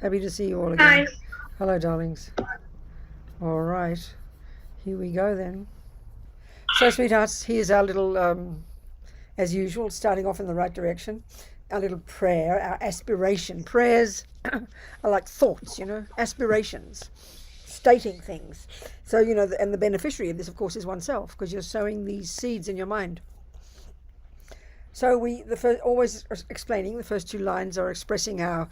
Happy to see you all again. Hi. Hello, darlings. All right, here we go then. So, sweethearts, here's our little, as usual, starting off in the right direction. Our little prayer, our aspiration. Prayers are like thoughts, aspirations, stating things. So, and the beneficiary of this, of course, is oneself, because you're sowing these seeds in your mind. So always explaining, the first two lines are expressing our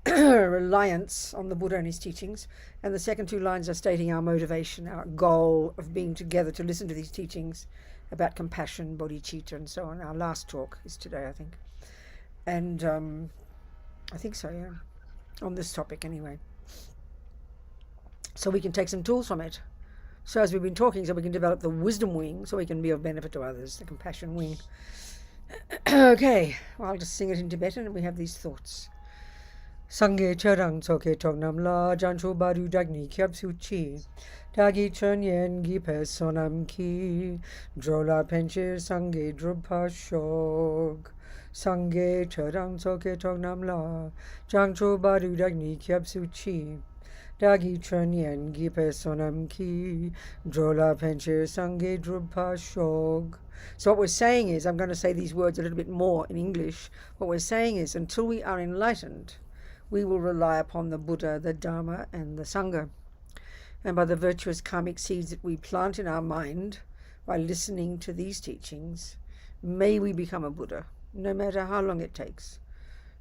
reliance on the Buddha and his teachings, and the second two lines are stating our motivation, our goal of being together to listen to these teachings about compassion, bodhicitta, and so on. Our last talk is today, I think, and I think so, yeah, on this topic anyway. So we can take some tools from it. So as we've been talking, so we can develop the wisdom wing, so we can be of benefit to others, the compassion wing. Okay, well, I'll just sing it in Tibetan, and we have these thoughts. Sangye charang tsoke tognam la jancho baru dagni kyab suchi dagi chunyen gi sonam ki drola penche sangye drupa shog Sangye charang tsoke tognam la jancho baru dagni kyab suchi dagi chunyen gi sonam ki drola penche sangye drupa shog. So what we're saying is, I'm going to say these words a little bit more in English. What we're saying is, until we are enlightened, we will rely upon the Buddha, the Dharma, and the Sangha. And by the virtuous karmic seeds that we plant in our mind by listening to these teachings, may we become a Buddha, no matter how long it takes,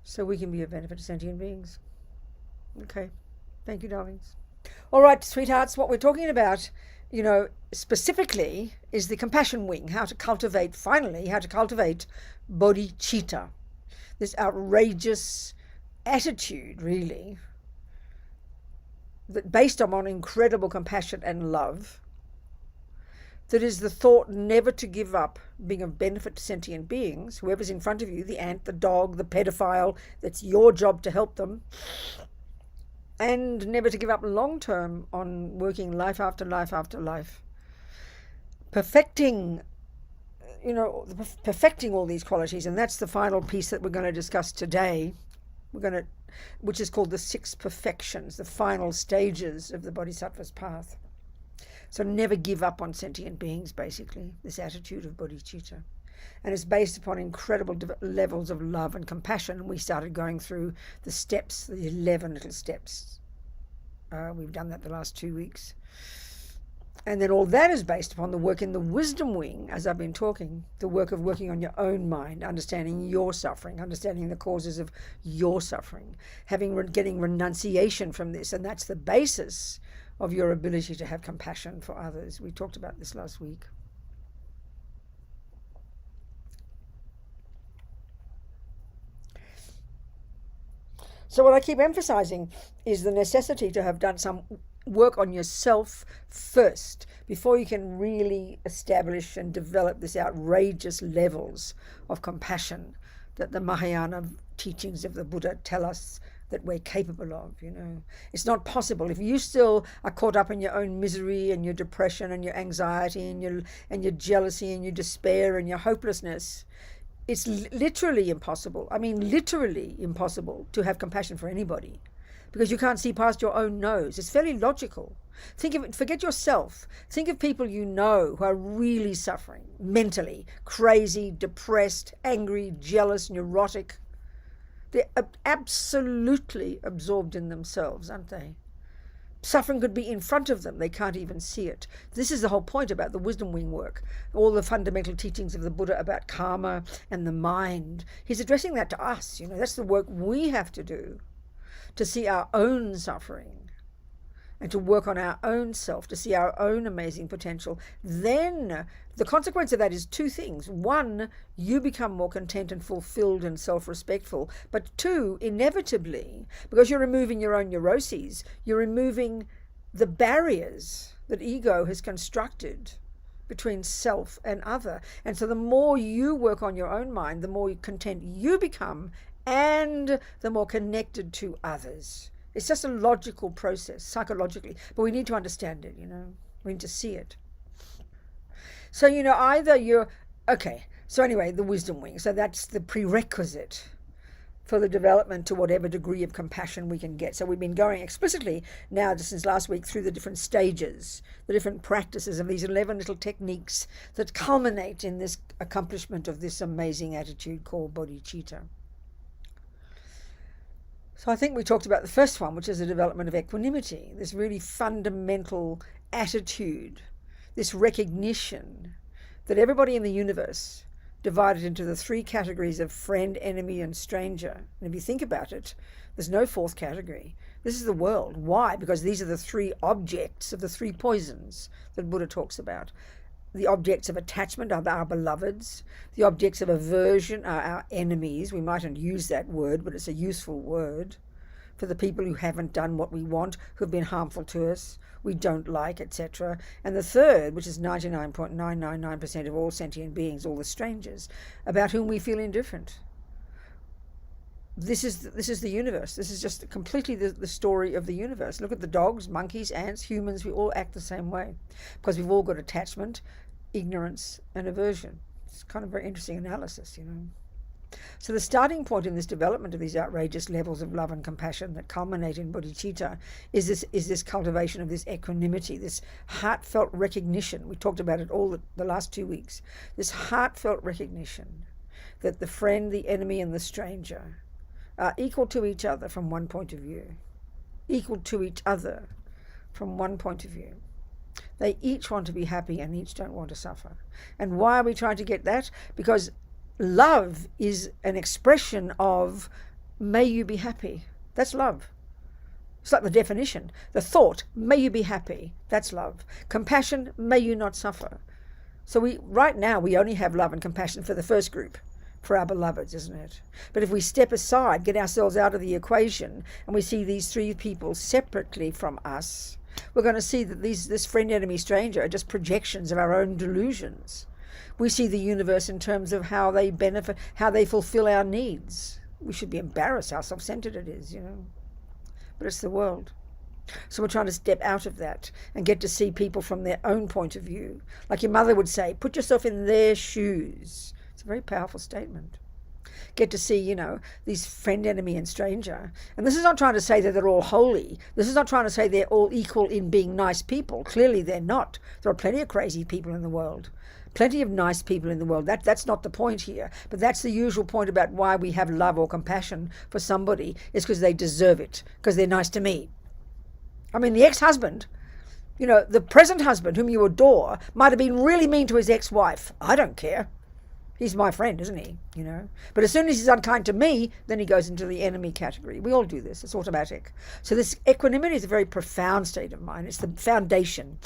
so we can be of benefit to sentient beings. Okay, thank you, darlings. All right, sweethearts, what we're talking about, specifically is the compassion wing, how to cultivate bodhicitta, this outrageous attitude, really, that based on incredible compassion and love, that is the thought never to give up being of benefit to sentient beings, whoever's in front of you, the ant, the dog, the pedophile, that's your job to help them, and never to give up long term on working life after life after life, perfecting all these qualities. And that's the final piece that we're going to discuss today, which is called the 6 perfections, the final stages of the Bodhisattva's path. So never give up on sentient beings, basically, this attitude of bodhicitta. And it's based upon incredible levels of love and compassion. We started going through the steps, the 11 little steps. We've done that the last 2 weeks. And then all that is based upon the work in the wisdom wing, as I've been talking, the work of working on your own mind, understanding your suffering, understanding the causes of your suffering, getting renunciation from this. And that's the basis of your ability to have compassion for others. We talked about this last week. So what I keep emphasizing is the necessity to have done some work on yourself first before you can really establish and develop this outrageous levels of compassion that the Mahayana teachings of the Buddha tell us that we're capable of. It's not possible if you still are caught up in your own misery and your depression and your anxiety and your jealousy and your despair and your hopelessness. It's literally impossible. Literally impossible to have compassion for anybody, because you can't see past your own nose. It's fairly logical. Think of it, forget yourself. Think of people you know who are really suffering mentally, crazy, depressed, angry, jealous, neurotic. They're absolutely absorbed in themselves, aren't they? Suffering could be in front of them. They can't even see it. This is the whole point about the wisdom wing work. All the fundamental teachings of the Buddha about karma and the mind. He's addressing that to us. That's the work we have to do to see our own suffering and to work on our own self, to see our own amazing potential. Then the consequence of that is 2 things. 1, you become more content and fulfilled and self-respectful. But 2, inevitably, because you're removing your own neuroses, you're removing the barriers that ego has constructed between self and other. And so the more you work on your own mind, the more content you become, and the more connected to others. It's just a logical process, psychologically, but we need to understand it, we need to see it. So, either you're, okay, so anyway, the wisdom wing, so that's the prerequisite for the development to whatever degree of compassion we can get. So we've been going explicitly now, just since last week, through the different stages, the different practices of these 11 little techniques that culminate in this accomplishment of this amazing attitude called bodhicitta. So I think we talked about the first one, which is the development of equanimity, this really fundamental attitude, this recognition that everybody in the universe divided into the 3 categories of friend, enemy, and stranger. And if you think about it, there's no 4th category. This is the world. Why? Because these are the 3 objects of the 3 poisons that Buddha talks about. The objects of attachment are our beloveds. The objects of aversion are our enemies. We mightn't use that word, but it's a useful word for the people who haven't done what we want, who have been harmful to us, we don't like, etc. And the third, which is 99.999% of all sentient beings, all the strangers, about whom we feel indifferent. This is the universe. This is just completely the story of the universe. Look at the dogs, monkeys, ants, humans. We all act the same way because we've all got attachment, ignorance, and aversion. It's kind of a very interesting analysis, you know. So the starting point in this development of these outrageous levels of love and compassion that culminate in bodhicitta is this cultivation of this equanimity, this heartfelt recognition. We talked about it all the last 2 weeks. This heartfelt recognition that the friend, the enemy, and the stranger are equal to each other from one point of view. Equal to each other from one point of view. They each want to be happy and each don't want to suffer. And why are we trying to get that? Because love is an expression of, may you be happy. That's love. It's like the definition. The thought, may you be happy. That's love. Compassion, may you not suffer. So right now we only have love and compassion for the first group, for our beloveds, isn't it? But if we step aside, get ourselves out of the equation, and we see these 3 people separately from us, we're going to see that this friend, enemy, stranger are just projections of our own delusions. We see the universe in terms of how they benefit, how they fulfill our needs. We should be embarrassed how self-centered it is, you know. But it's the world. So we're trying to step out of that and get to see people from their own point of view. Like your mother would say, put yourself in their shoes. It's a very powerful statement. Get to see, you know, these friend, enemy, and stranger. And this is not trying to say that they're all holy. This is not trying to say they're all equal in being nice people. Clearly they're not. There are plenty of crazy people in the world. Plenty of nice people in the world. That's not the point here. But that's the usual point about why we have love or compassion for somebody, is because they deserve it, because they're nice to me. I mean, the ex-husband, you know, the present husband whom you adore might have been really mean to his ex-wife. I don't care. He's my friend, isn't he? You know. But as soon as he's unkind to me, then he goes into the enemy category. We all do this. It's automatic. So this equanimity is a very profound state of mind. It's the foundation.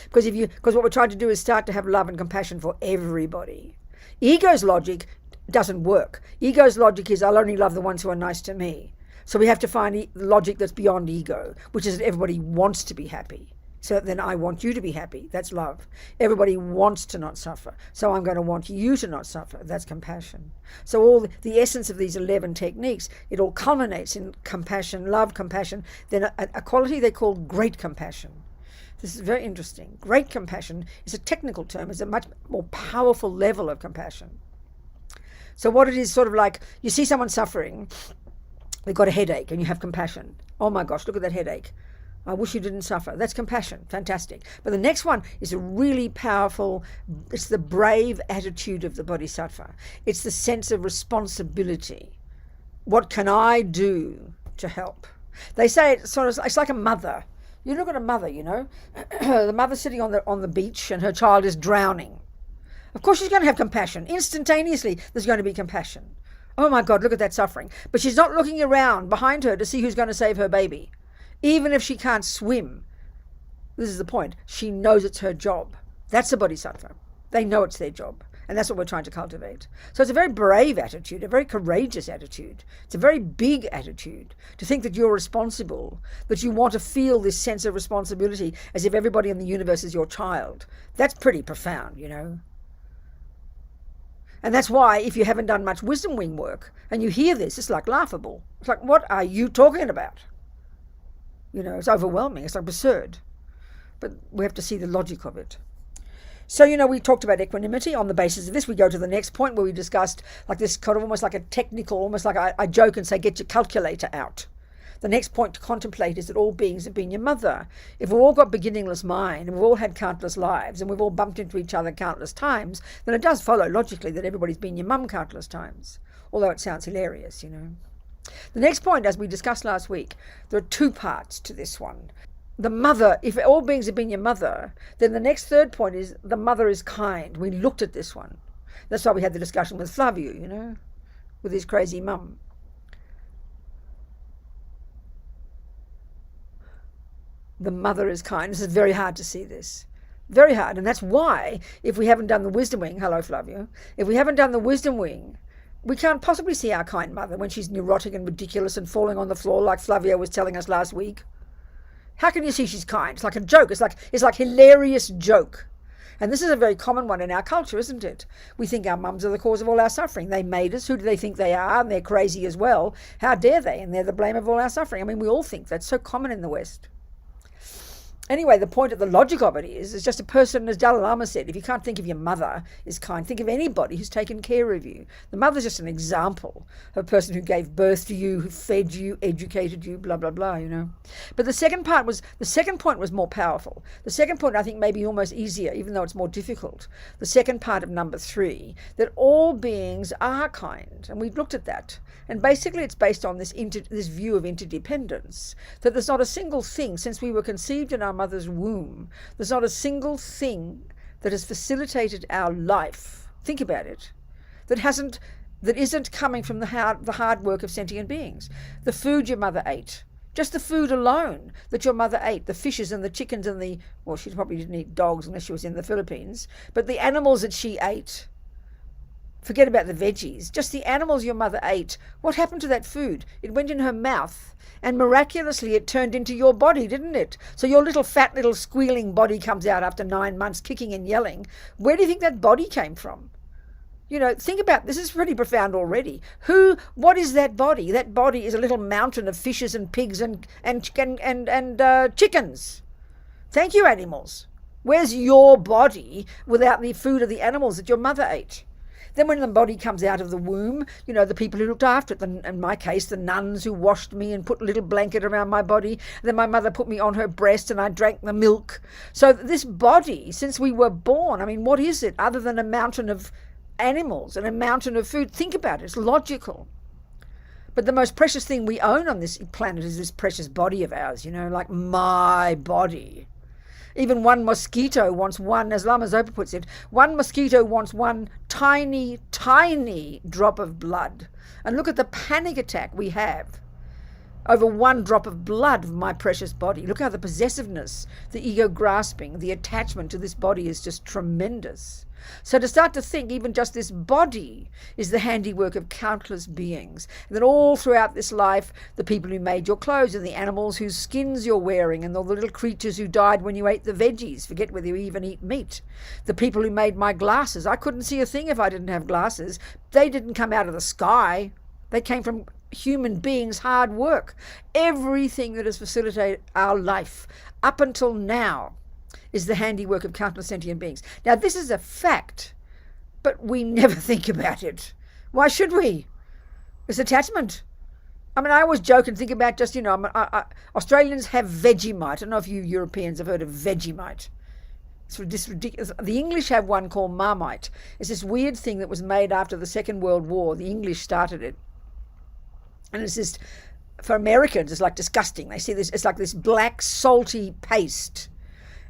Because what we're trying to do is start to have love and compassion for everybody. Ego's logic doesn't work. Ego's logic is, I'll only love the ones who are nice to me. So we have to find logic that's beyond ego, which is that everybody wants to be happy. So then I want you to be happy. That's love. Everybody wants to not suffer. So I'm going to want you to not suffer. That's compassion. So all the essence of these 11 techniques, it all culminates in compassion, love, compassion, then a quality they call great compassion. This is very interesting. Great compassion is a technical term. It's a much more powerful level of compassion. So what it is sort of like, you see someone suffering, they've got a headache and you have compassion. Oh my gosh, look at that headache. I wish you didn't suffer. That's compassion. Fantastic. But the next one is a really powerful, it's the brave attitude of the Bodhisattva. It's the sense of responsibility. What can I do to help? They say it's like a mother. You look at a mother, you know, the mother sitting on the beach and her child is drowning. Of course she's going to have compassion. Instantaneously there's going to be compassion. Oh my God, look at that suffering. But she's not looking around behind her to see who's going to save her baby. Even if she can't swim, this is the point, she knows it's her job. That's a bodhisattva. They know it's their job. And that's what we're trying to cultivate. So it's a very brave attitude, a very courageous attitude. It's a very big attitude to think that you're responsible, that you want to feel this sense of responsibility as if everybody in the universe is your child. That's pretty profound, you know. And that's why if you haven't done much wisdom wing work and you hear this, it's like laughable. It's like, what are you talking about? You know, it's overwhelming. It's like absurd. But we have to see the logic of it. So, we talked about equanimity. On the basis of this, we go to the next point where we discussed like this kind of almost like a technical, almost like I joke and say, get your calculator out. The next point to contemplate is that all beings have been your mother. If we've all got beginningless mind, and we've all had countless lives, and we've all bumped into each other countless times, then it does follow logically that everybody's been your mum countless times, although it sounds hilarious, The next point, as we discussed last week, there are two parts to this one. The mother, if all beings have been your mother, then the next third point is the mother is kind. We looked at this one. That's why we had the discussion with Flavio, with his crazy mum. The mother is kind. This is very hard to see this. Very hard. And that's why, if we haven't done the wisdom wing, hello Flavio, if we haven't done the wisdom wing, we can't possibly see our kind mother when she's neurotic and ridiculous and falling on the floor like Flavio was telling us last week. How can you see she's kind? It's like a joke. It's like hilarious joke. And this is a very common one in our culture, isn't it? We think our mums are the cause of all our suffering. They made us. Who do they think they are? And they're crazy as well. How dare they? And they're the blame of all our suffering. I mean, we all think that's so common in the West. Anyway, the point of the logic of it is just a person, as Dalai Lama said, if you can't think of your mother as kind, think of anybody who's taken care of you. The mother's just an example of a person who gave birth to you, who fed you, educated you, blah, blah, blah, But the second point was more powerful. The second point, I think, may be almost easier, even though it's more difficult. The second part of number 3, that all beings are kind. And we've looked at that. And basically it's based on this view of interdependence, that there's not a single thing, since we were conceived in our mother's womb, there's not a single thing that has facilitated our life, think about it, that isn't coming from the hard work of sentient beings. The food your mother ate, just the food alone that your mother ate, the fishes and the chickens and well, she probably didn't eat dogs unless she was in the Philippines, but the animals that she ate, forget about the veggies, just the animals your mother ate. What happened to that food? It went in her mouth, and miraculously it turned into your body, didn't it? So your little fat little squealing body comes out after 9 months kicking and yelling. Where do you think that body came from? Think about this. Is pretty profound already. What is that body? That body is a little mountain of fishes and pigs and chickens. Thank you, animals. Where's your body without the food of the animals that your mother ate? Then when the body comes out of the womb, the people who looked after it, in my case, the nuns who washed me and put a little blanket around my body. Then my mother put me on her breast and I drank the milk. So this body, since we were born, I mean, what is it other than a mountain of animals and a mountain of food? Think about it. It's logical. But the most precious thing we own on this planet is this precious body of ours, like my body. Even one mosquito wants one, as Lama Zopa puts it, one mosquito wants one tiny, tiny drop of blood. And look at the panic attack we have over one drop of blood of my precious body. Look how the possessiveness, the ego grasping, the attachment to this body is just tremendous. So to start to think, even just this body is the handiwork of countless beings. And then all throughout this life, the people who made your clothes and the animals whose skins you're wearing and all the little creatures who died when you ate the veggies, forget whether you even eat meat. The people who made my glasses. I couldn't see a thing if I didn't have glasses. They didn't come out of the sky. They came from human beings' hard work. Everything that has facilitated our life up until now is the handiwork of countless sentient beings. Now, this is a fact, but we never think about it. Why should we? It's attachment. I mean, I always joke and think about just, Australians have Vegemite. I don't know if you Europeans have heard of Vegemite. It's ridiculous. The English have one called Marmite. It's this weird thing that was made after the Second World War. The English started it. And it's just, for Americans, it's like disgusting. They see this, it's like this black, salty paste.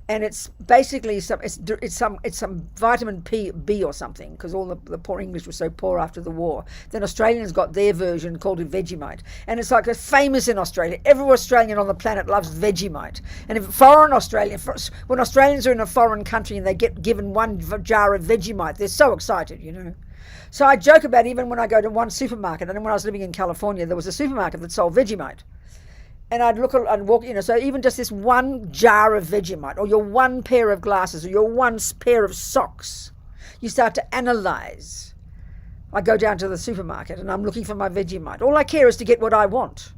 And it's basically some vitamin B or something, because all the poor English was so poor after the war. Then Australians got their version called it Vegemite, and it's like it's famous in Australia. Every Australian on the planet loves Vegemite. And if when Australians are in a foreign country and they get given one jar of Vegemite, they're so excited, So I joke about even when I go to one supermarket, and when I was living in California, there was a supermarket that sold Vegemite. And I'd look and walk, so even just this one jar of Vegemite, or your one pair of glasses, or your one pair of socks, you start to analyze. I go down to the supermarket and I'm looking for my Vegemite. All I care is to get what I want.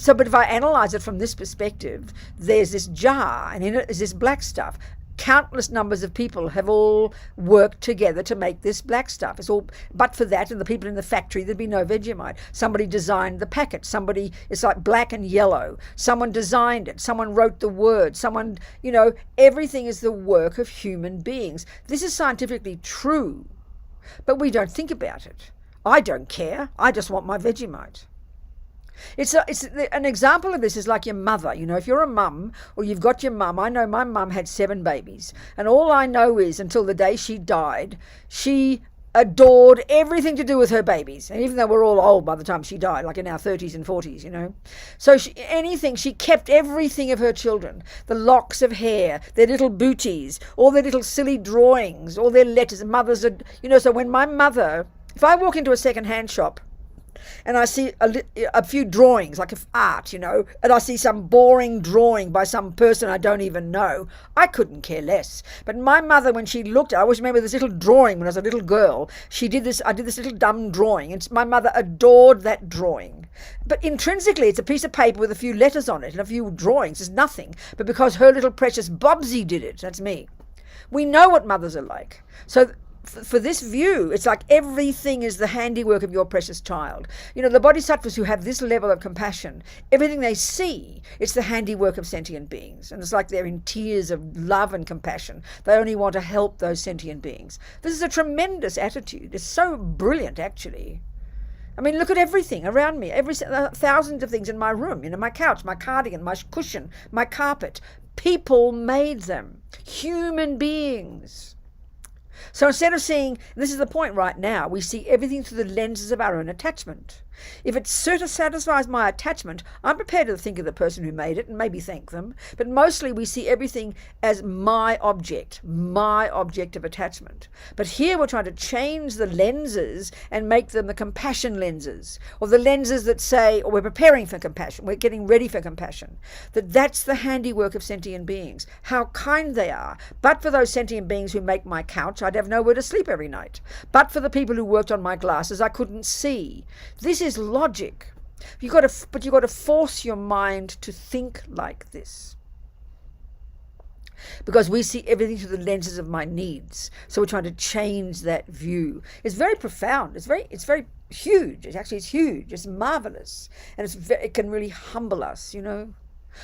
But if I analyze it from this perspective, there's this jar, and in it is this black stuff. countless numbers of people have all worked together to make this black stuff. It's all, but for that and the people in the factory, there'd be no Vegemite. Somebody designed the packet. Somebody, it's like black and yellow. Someone designed it. Someone wrote the words. Someone, everything is the work of human beings. This is scientifically true, but we don't think about it. I don't care. I just want my Vegemite. It's an example of this is like your mother. If you're a mum or you've got your mum, I know my mum had 7 babies, and all I know is until the day she died, she adored everything to do with her babies. And even though we're all old by the time she died, like in our 30s and 40s, so she kept everything of her children, the locks of hair, their little booties, all their little silly drawings, all their letters. Mothers are, so when my mother, if I walk into a second-hand shop and I see a few drawings, like art, and I see some boring drawing by some person I don't even know, I couldn't care less. But my mother, when she looked, I always remember this little drawing when I was a little girl. I did this little dumb drawing, and my mother adored that drawing. But intrinsically, it's a piece of paper with a few letters on it and a few drawings. It's nothing. But because her little precious Bobsy did it, that's me. We know what mothers are like. So for this view, it's like everything is the handiwork of your precious child. The Bodhisattvas who have this level of compassion, everything they see, it's the handiwork of sentient beings. And it's like they're in tears of love and compassion. They only want to help those sentient beings. This is a tremendous attitude. It's so brilliant, actually. I mean, look at everything around me. Thousands of things in my room, my couch, my cardigan, my cushion, my carpet. People made them. Human beings. So instead of seeing, this is the point right now, we see everything through the lenses of our own attachment. If it satisfies my attachment, I'm prepared to think of the person who made it and maybe thank them. But mostly we see everything as my object of attachment. But here we're trying to change the lenses and make them the compassion lenses, or the lenses that say, or we're preparing for compassion, we're getting ready for compassion. That's the handiwork of sentient beings, how kind they are. But for those sentient beings who make my couch, I'd have nowhere to sleep every night. But for the people who worked on my glasses, I couldn't see. This is logic. You've got to force your mind to think like this. Because we see everything through the lenses of my needs. So we're trying to change that view. It's very profound. It's very huge. It's huge. It's marvelous. And it can really humble us,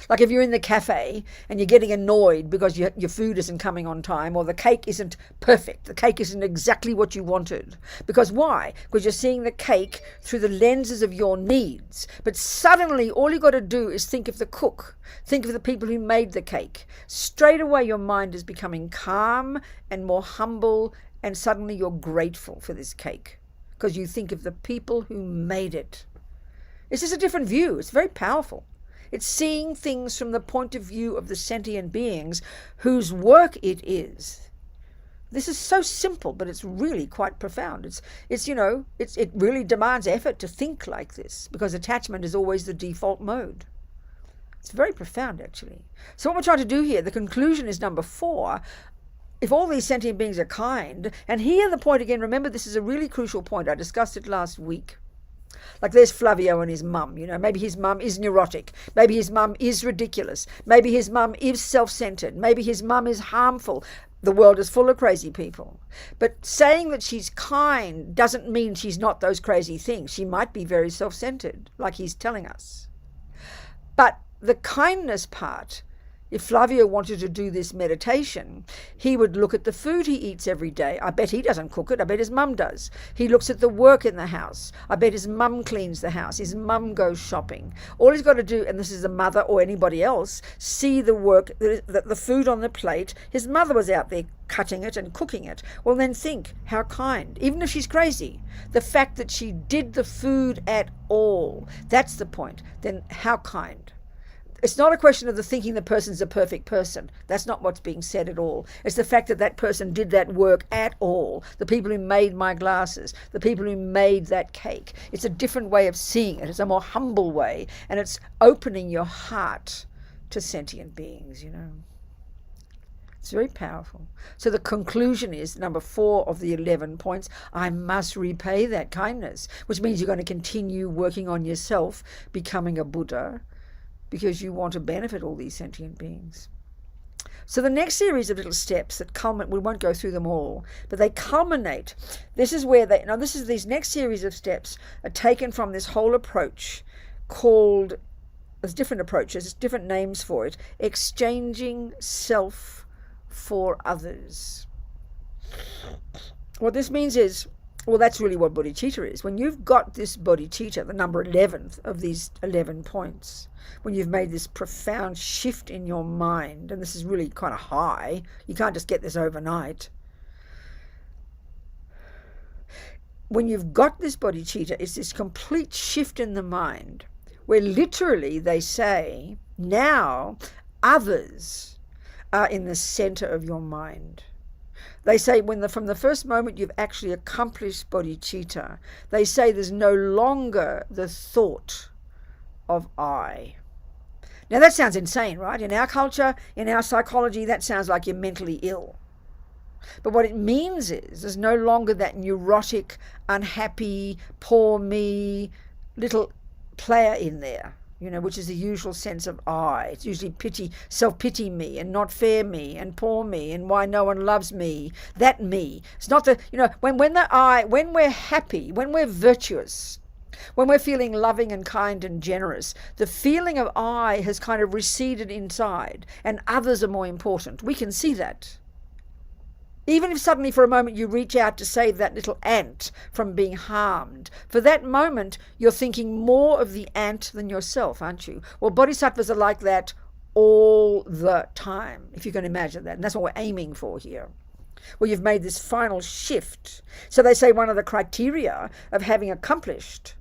Like if you're in the cafe and you're getting annoyed because your food isn't coming on time, or the cake isn't perfect, the cake isn't exactly what you wanted. Because why? Because you're seeing the cake through the lenses of your needs. But suddenly all you've got to do is think of the cook, think of the people who made the cake. Straight away your mind is becoming calm and more humble, and suddenly you're grateful for this cake because you think of the people who made it. It's just a different view. It's very powerful. It's seeing things from the point of view of the sentient beings whose work it is. This is so simple, but it's really quite profound. It really demands effort to think like this, because attachment is always the default mode. It's very profound, actually. So what we're trying to do here, the conclusion is number 4. If all these sentient beings are kind, and here the point again, remember this is a really crucial point. I discussed it last week. Like there's Flavio and his mum, maybe his mum is neurotic. Maybe his mum is ridiculous. Maybe his mum is self-centered. Maybe his mum is harmful. The world is full of crazy people. But saying that she's kind doesn't mean she's not those crazy things. She might be very self-centered, like he's telling us. But the kindness part, if Flavio wanted to do this meditation, he would look at the food he eats every day. I bet he doesn't cook it. I bet his mum does. He looks at the work in the house. I bet his mum cleans the house. His mum goes shopping. All he's got to do, and this is the mother or anybody else, see the work, the food on the plate. His mother was out there cutting it and cooking it. Well, then think, how kind. Even if she's crazy, the fact that she did the food at all, that's the point. Then how kind. It's not a question of the thinking the person's a perfect person. That's not what's being said at all. It's the fact that that person did that work at all. The people who made my glasses, the people who made that cake. It's a different way of seeing it. It's a more humble way. And it's opening your heart to sentient beings, It's very powerful. So the conclusion is, number 4 of the 11 points, I must repay that kindness, which means you're going to continue working on yourself, becoming a Buddha, because you want to benefit all these sentient beings. So the next series of little steps that culminate, we won't go through them all, but they culminate. This is where these next series of steps are taken from this whole approach called, there's different approaches, different names for it, exchanging self for others. What this means is, well, that's really what bodhicitta is. When you've got this bodhicitta, the number 11 of these 11 points, when you've made this profound shift in your mind, and this is really kind of high, you can't just get this overnight. When you've got this bodhicitta, it's this complete shift in the mind, where literally they say, now others are in the center of your mind. They say from the first moment you've actually accomplished bodhicitta, they say there's no longer the thought of I. Now that sounds insane, right? In our culture, in our psychology, that sounds like you're mentally ill. But what it means is there's no longer that neurotic, unhappy, poor me little player in there, which is the usual sense of I. It's usually pity, self-pity me, and not fair me, and poor me, and why no one loves me. That me. It's not the, when we're happy, when we're virtuous, when we're feeling loving and kind and generous, the feeling of I has kind of receded inside, and others are more important. We can see that. Even if suddenly for a moment you reach out to save that little ant from being harmed, for that moment you're thinking more of the ant than yourself, aren't you? Well, bodhisattvas are like that all the time, if you can imagine that. And that's what we're aiming for here. Well, you've made this final shift. So they say one of the criteria of having accomplished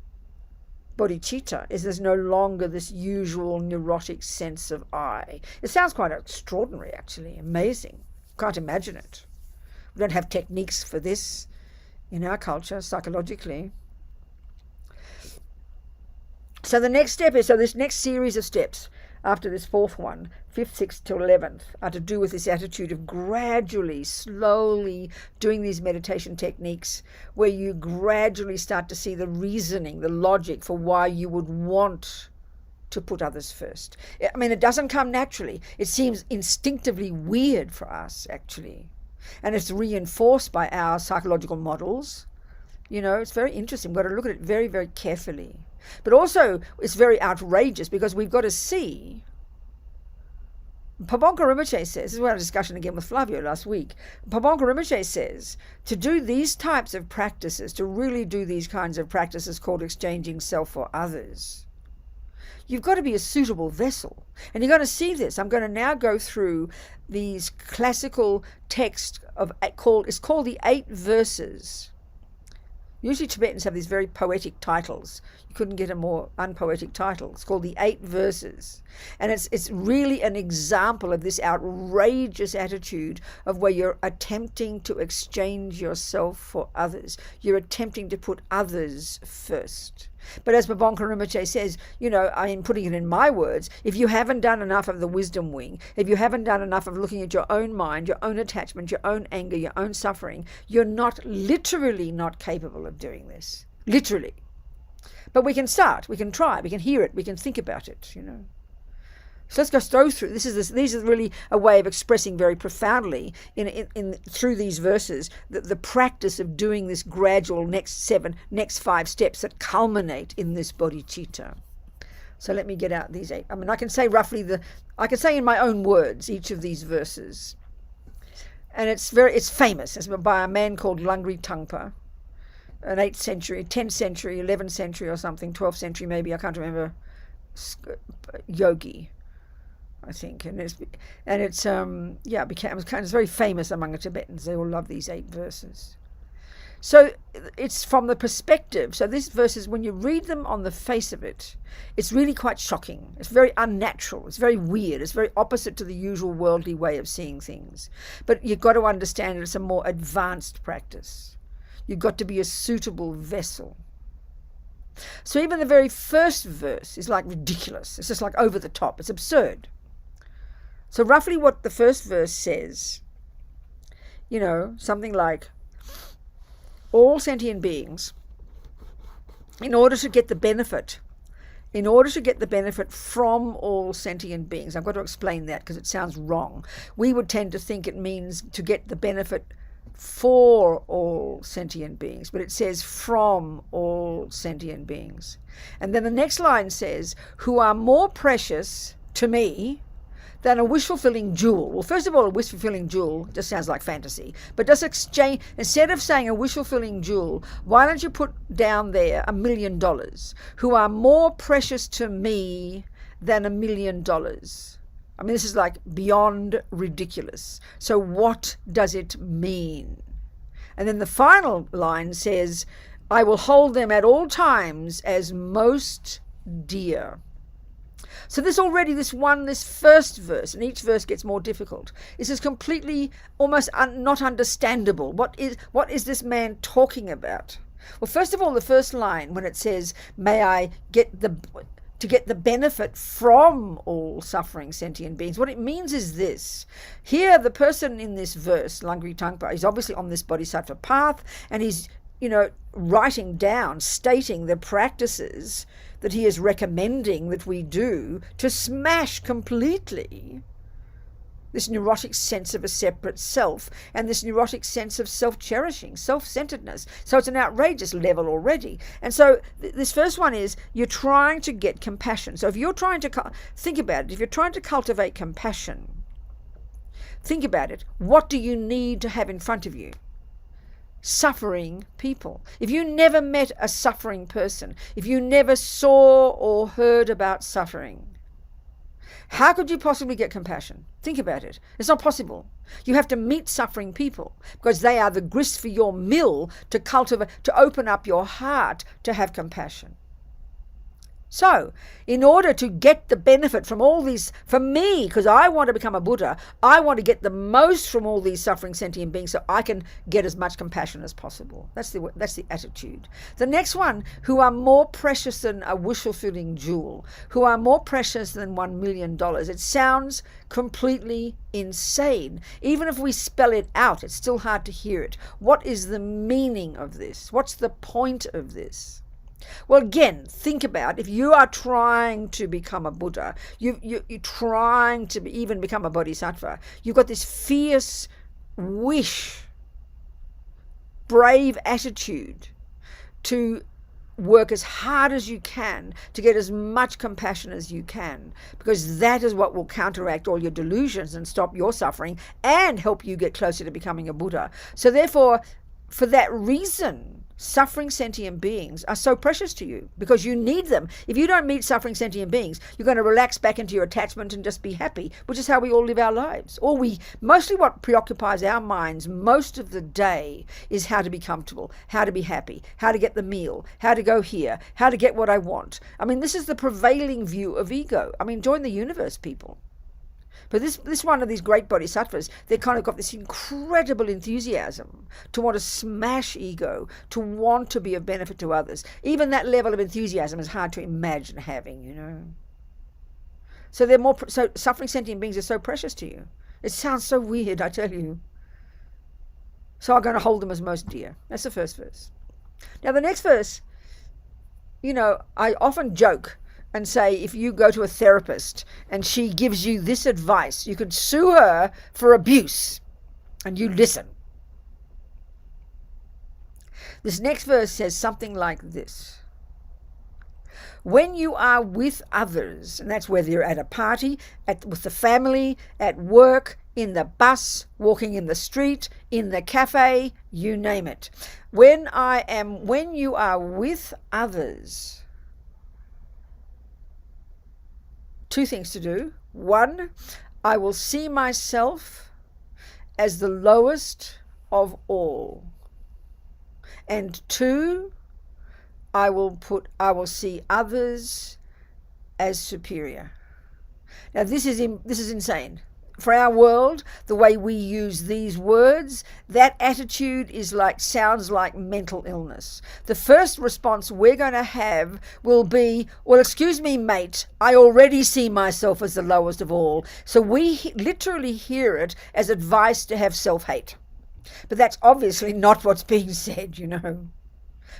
bodhicitta is there's no longer this usual neurotic sense of I. It sounds quite extraordinary, actually, amazing. Can't imagine it. We don't have techniques for this in our culture, psychologically. So the next step is, this next series of steps after this fourth one, 5th, 6th till 11th, are to do with this attitude of gradually, slowly doing these meditation techniques where you gradually start to see the reasoning, the logic for why you would want to put others first. I mean, it doesn't come naturally. It seems instinctively weird for us, actually. And it's reinforced by our psychological models. It's very interesting. We've got to look at it very, very carefully. But also, it's very outrageous because we've got to see. Pabonka Rinpoche says, this is we had a discussion again with Flavio last week. Pabonka Rinpoche says, to do these types of practices, to really do these kinds of practices called exchanging self for others, you've got to be a suitable vessel. And you're going to see this. I'm going to now go through these classical texts it's called the 8 verses. Usually Tibetans have these very poetic titles. You couldn't get a more unpoetic title. It's called the 8 verses. And it's really an example of this outrageous attitude of where you're attempting to exchange yourself for others. You're attempting to put others first. But as Pabonka Rinpoche says, I'm putting it in my words, if you haven't done enough of the wisdom wing, if you haven't done enough of looking at your own mind, your own attachment, your own anger, your own suffering, you're literally not capable of doing this. Literally. But we can start, we can try, we can hear it, we can think about it, So let's go through. These are really a way of expressing very profoundly in through these verses the practice of doing this gradual next 5 steps that culminate in this bodhicitta. So let me get out these 8. I mean, I can say in my own words each of these verses, and it's famous. It's by a man called Lungri Tangpa, an 8th century, 10th century, 11th century or something, 12th century maybe, I can't remember, yogi, I think. And it's very famous among the Tibetans. They all love these 8 verses. So it's from the perspective. So these verses, when you read them on the face of it, it's really quite shocking. It's very unnatural. It's very weird. It's very opposite to the usual worldly way of seeing things. But you've got to understand it's a more advanced practice. You've got to be a suitable vessel. So even the very first verse is like ridiculous. It's just like over the top. It's absurd. So roughly what the first verse says, something like, all sentient beings, in order to get the benefit, in order to get the benefit from all sentient beings. I've got to explain that because it sounds wrong. We would tend to think it means to get the benefit for all sentient beings, but it says from all sentient beings. And then the next line says, who are more precious to me than a wish-fulfilling jewel. Well, first of all, a wish-fulfilling jewel just sounds like fantasy. But just exchange, instead of saying a wish-fulfilling jewel, why don't you put down there $1 million, who are more precious to me than $1 million? I mean, this is like beyond ridiculous. So what does it mean? And then the final line says, I will hold them at all times as most dear. So this first verse, and each verse gets more difficult. This is completely almost not understandable. What is this man talking about? Well, first of all, the first line, when it says, may I get the benefit from all suffering sentient beings, what it means is this. Here, the person in this verse, Langri Tangpa, is obviously on this Bodhisattva path, and he's, writing down, stating the practices that he is recommending that we do to smash completely this neurotic sense of a separate self and this neurotic sense of self-cherishing, self-centeredness. So it's an outrageous level already. And so this first one is, you're trying to get compassion. So if you're trying to, think about it, if you're trying to cultivate compassion, think about it. What do you need to have in front of you? Suffering people. If you never met a suffering person, if you never saw or heard about suffering, how could you possibly get compassion? Think about it. It's not possible. You have to meet suffering people because they are the grist for your mill to cultivate, to open up your heart to have compassion. So, in order to get the benefit from all these, for me, because I want to become a Buddha, I want to get the most from all these suffering sentient beings so I can get as much compassion as possible. That's the attitude. The next one, who are more precious than a wish-fulfilling jewel, who are more precious than $1 million. It sounds completely insane. Even if we spell it out, it's still hard to hear it. What is the meaning of this? What's the point of this? Well, again, think about, if you are trying to become a Buddha, you're trying to even become a Bodhisattva, you've got this fierce wish, brave attitude to work as hard as you can to get as much compassion as you can, because that is what will counteract all your delusions and stop your suffering and help you get closer to becoming a Buddha. So therefore, for that reason, suffering sentient beings are so precious to you because you need them. If you don't meet suffering sentient beings, you're going to relax back into your attachment and just be happy, which is how we all live our lives. Mostly what preoccupies our minds most of the day is how to be comfortable, how to be happy, how to get the meal, how to go here, how to get what I want. I mean, this is the prevailing view of ego. I mean, join the universe, people. But this one of these great bodhisattvas, they kind of got this incredible enthusiasm to want to smash ego, to want to be of benefit to others. Even that level of enthusiasm is hard to imagine having, So suffering sentient beings are so precious to you. It sounds so weird, I tell you. So I'm going to hold them as most dear. That's the first verse. Now the next verse, I often joke and say, if you go to a therapist and she gives you this advice, you could sue her for abuse, and you listen. This next verse says something like this. When you are with others, and that's whether you're at a party, with the family, at work, in the bus, walking in the street, in the cafe, you name it. When you are with others, two things to do. One, I will see myself as the lowest of all. And two, I will see others as superior. Now this is insane. For our world, the way we use these words, that attitude sounds like mental illness. The first response we're going to have will be, well, excuse me, mate, I already see myself as the lowest of all. So we literally hear it as advice to have self-hate. But that's obviously not what's being said,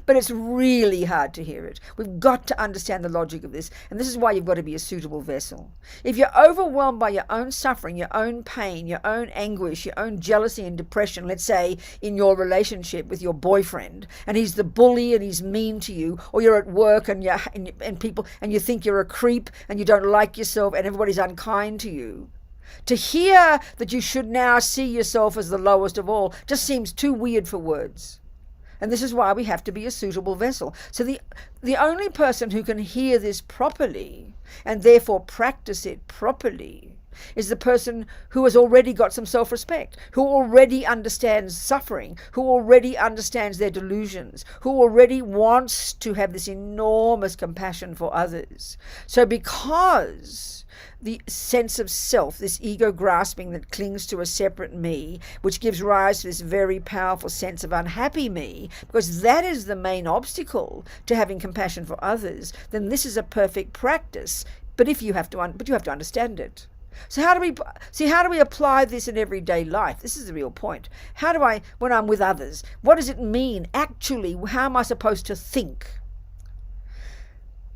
But it's really hard to hear it. We've got to understand the logic of this. And this is why you've got to be a suitable vessel. If you're overwhelmed by your own suffering, your own pain, your own anguish, your own jealousy and depression, let's say in your relationship with your boyfriend, and he's the bully and he's mean to you, or you're at work and people and you think you're a creep and you don't like yourself and everybody's unkind to you, to hear that you should now see yourself as the lowest of all just seems too weird for words. And this is why we have to be a suitable vessel. So the only person who can hear this properly and therefore practice it properly is the person who has already got some self-respect, who already understands suffering, who already understands their delusions, who already wants to have this enormous compassion for others. So because the sense of self, this ego grasping that clings to a separate me, which gives rise to this very powerful sense of unhappy me, because that is the main obstacle to having compassion for others, then this is a perfect practice. But you have to understand it. So how do we apply this in everyday life? This is the real point. How do I, when I'm with others, what does it mean actually? How am I supposed to think?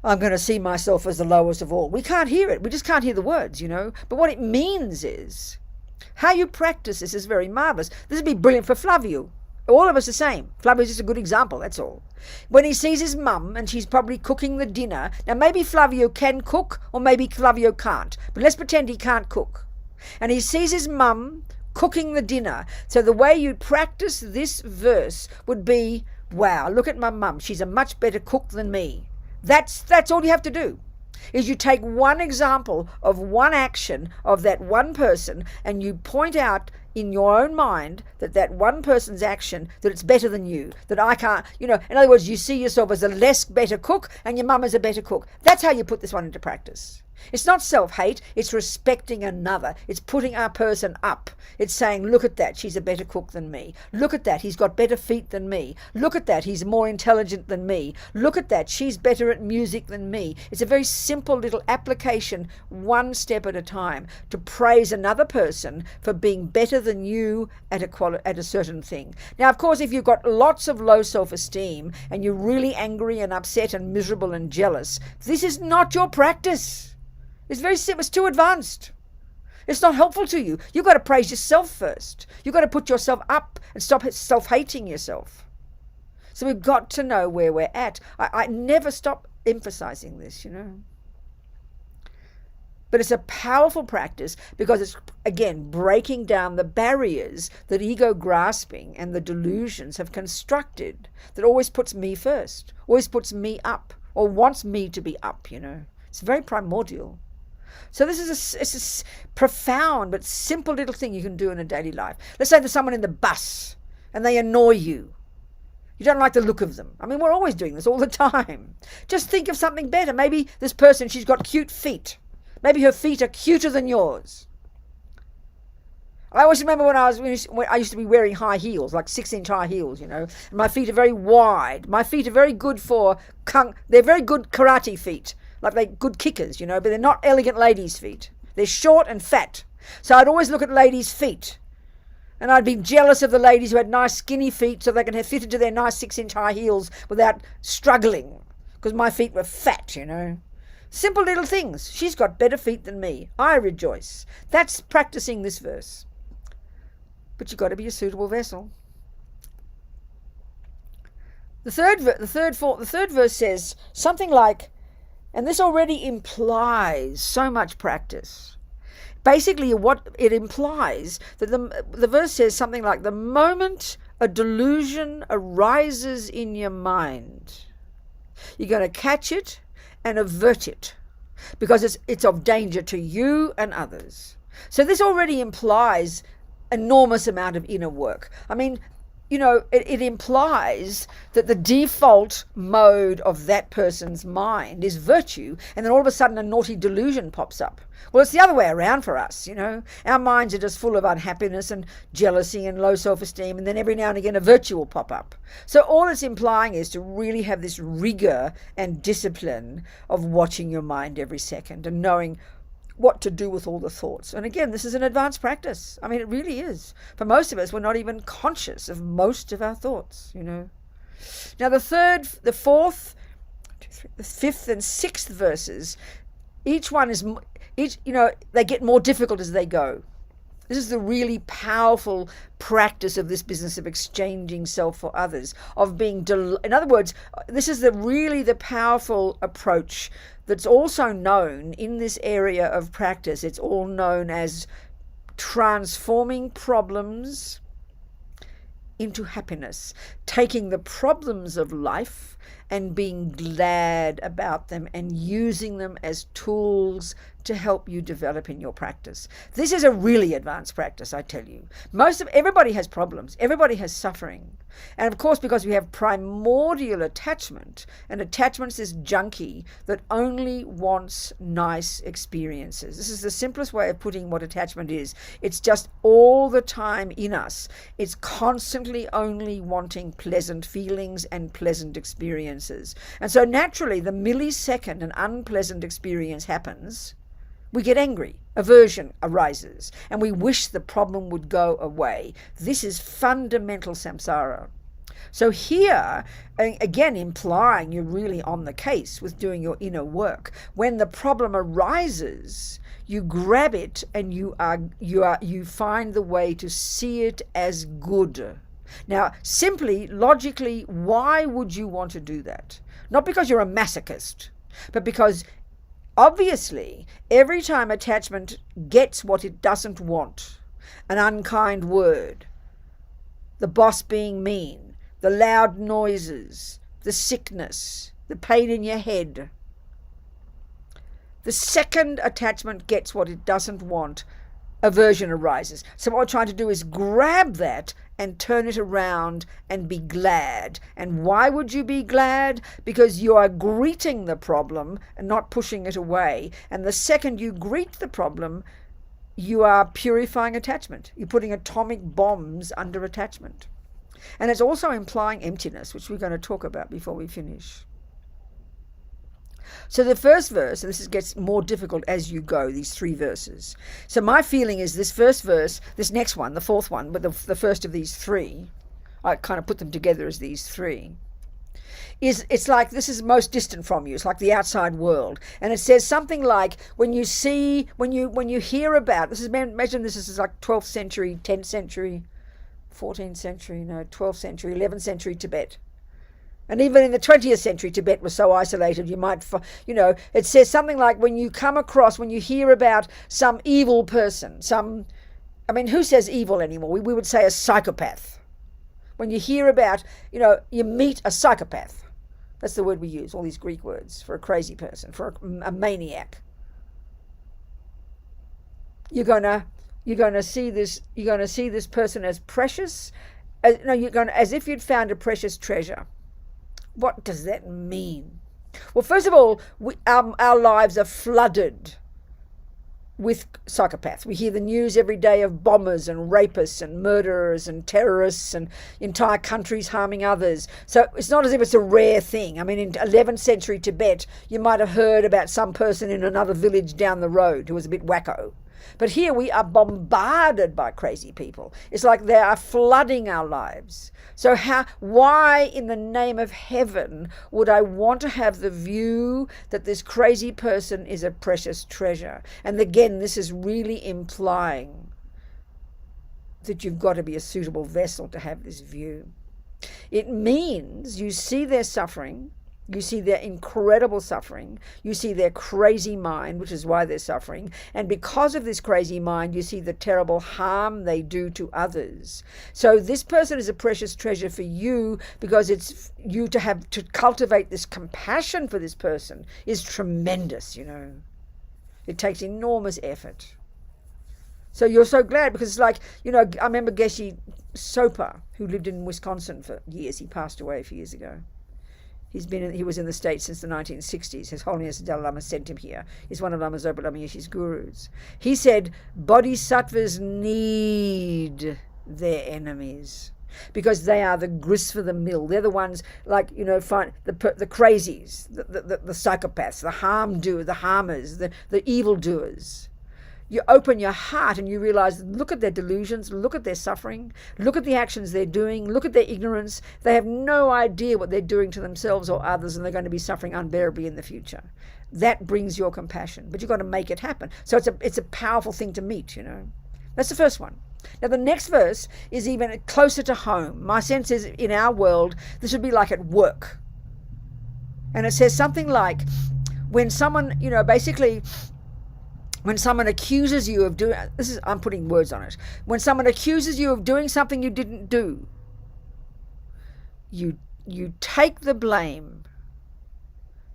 I'm going to see myself as the lowest of all. We can't hear it. We just can't hear the words, But what it means is, how you practice this is very marvelous. This would be brilliant for Flavio. All of us the same. Flavio's just a good example, that's all. When he sees his mum and she's probably cooking the dinner, now maybe Flavio can cook or maybe Flavio can't, but let's pretend he can't cook. And he sees his mum cooking the dinner. So the way you'd practice this verse would be, wow, look at my mum. She's a much better cook than me. That's all you have to do, is you take one example of one action of that one person and you point out in your own mind that one person's action, that it's better than you, that I can't, in other words, you see yourself as a less better cook and your mum is a better cook. That's how you put this one into practice. It's not self-hate, it's respecting another. It's putting our person up. It's saying, look at that, she's a better cook than me. Look at that, he's got better feet than me. Look at that, he's more intelligent than me. Look at that, she's better at music than me. It's a very simple little application, one step at a time, to praise another person for being better than you at a certain thing. Now, of course, if you've got lots of low self-esteem and you're really angry and upset and miserable and jealous, this is not your practice. It's very simple. It's too advanced. It's not helpful to you. You've got to praise yourself first. You've got to put yourself up and stop self-hating yourself. So we've got to know where we're at. I never stop emphasizing this, But it's a powerful practice because it's, again, breaking down the barriers that ego grasping and the delusions have constructed that always puts me first, always puts me up, or wants me to be up, It's very primordial. So this is a profound but simple little thing you can do in a daily life. Let's say there's someone in the bus and they annoy you. You don't like the look of them. I mean, we're always doing this all the time. Just think of something better. Maybe this person, she's got cute feet. Maybe her feet are cuter than yours. I always remember when I used to be wearing high heels, like 6-inch high heels, and my feet are very wide. My feet are very good they're very good karate feet. Like they're good kickers, but they're not elegant ladies' feet. They're short and fat. So I'd always look at ladies' feet. And I'd be jealous of the ladies who had nice skinny feet so they can have fit into their nice 6-inch high heels without struggling. Because my feet were fat, Simple little things. She's got better feet than me. I rejoice. That's practicing this verse. But you've got to be a suitable vessel. The third verse says something like, and this already implies so much practice. Basically, what it implies, that the verse says something like, the moment a delusion arises in your mind, you're going to catch it and avert it because it's of danger to you and others. So this already implies enormous amount of inner work. I mean, it implies that the default mode of that person's mind is virtue, and then all of a sudden a naughty delusion pops up. Well, it's the other way around for us, Our minds are just full of unhappiness and jealousy and low self-esteem, and then every now and again a virtue will pop up. So all it's implying is to really have this rigor and discipline of watching your mind every second and knowing what to do with all the thoughts. And again, this is an advanced practice. I mean, it really is. For most of us, we're not even conscious of most of our thoughts, Now the third, the fourth, the fifth and sixth verses, each one is, they get more difficult as they go. This is the really powerful practice of this business of exchanging self for others, of being, in other words, this is really the powerful approach that's also known in this area of practice. It's all known as transforming problems into happiness, taking the problems of life and being glad about them and using them as tools to help you develop in your practice. This is a really advanced practice, I tell you. Everybody has problems. Everybody has suffering. And of course, because we have primordial attachment, and attachment's this junkie that only wants nice experiences. This is the simplest way of putting what attachment is. It's just all the time in us. It's constantly only wanting pleasant feelings and pleasant experiences. And so naturally, the millisecond an unpleasant experience happens, we get angry, aversion arises, and we wish the problem would go away. This is fundamental samsara. So here, again, implying you're really on the case with doing your inner work. When the problem arises, you grab it and you find the way to see it as good. Now, simply, logically, why would you want to do that? Not because you're a masochist, but because obviously, every time attachment gets what it doesn't want, an unkind word, the boss being mean, the loud noises, the sickness, the pain in your head, the second attachment gets what it doesn't want, aversion arises. So what we're trying to do is grab that and turn it around and be glad. And why would you be glad? Because you are greeting the problem and not pushing it away. And the second you greet the problem, you are purifying attachment. You're putting atomic bombs under attachment. And it's also implying emptiness, which we're going to talk about before we finish. So the first verse, and this gets more difficult as you go, these three verses. So my feeling is this first verse, this next one, the fourth one, but the first of these three, I kind of put them together as these three, it's like this is most distant from you. It's like the outside world. And it says something like, when you hear about, imagine this is like 12th century, 10th century, 14th century, 12th century, 11th century Tibet. And even in the 20th century, Tibet was so isolated, it says something like, when you hear about some evil person, who says evil anymore? We would say a psychopath. When you hear about, you meet a psychopath. That's the word we use, all these Greek words for a crazy person, for a maniac. You're going to see this person as precious, as if you'd found a precious treasure. What does that mean? Well, first of all, our lives are flooded with psychopaths. We hear the news every day of bombers and rapists and murderers and terrorists and entire countries harming others. So it's not as if it's a rare thing. In 11th century Tibet, you might have heard about some person in another village down the road who was a bit wacko. But here we are bombarded by crazy people. It's like they are flooding our lives. So why in the name of heaven would I want to have the view that this crazy person is a precious treasure? And again, this is really implying that you've got to be a suitable vessel to have this view. It means you see their suffering, you see their incredible suffering, you see their crazy mind, which is why they're suffering, and because of this crazy mind, you see the terrible harm they do to others. So this person is a precious treasure for you, because it's you to cultivate this compassion for this person is tremendous, It takes enormous effort. So you're so glad, because it's like, I remember Geshe Sopa, who lived in Wisconsin for years. He passed away a few years ago. He was in the States since the 1960s. His Holiness the Dalai Lama sent him here. He's one of Lama Zopa Lama Yeshe's gurus. He said, Bodhisattvas need their enemies because they are the grist for the mill. They're the ones, find the crazies, the psychopaths, the harmers, the evildoers. You open your heart and you realize, look at their delusions, look at their suffering, look at the actions they're doing, look at their ignorance. They have no idea what they're doing to themselves or others, and they're going to be suffering unbearably in the future. That brings your compassion, but you've got to make it happen. So it's a powerful thing to meet, That's the first one. Now the next verse is even closer to home. My sense is, in our world, this would be like at work. And it says something like, when someone, basically, when someone accuses you of doing, I'm putting words on it. When someone accuses you of doing something you didn't do, you take the blame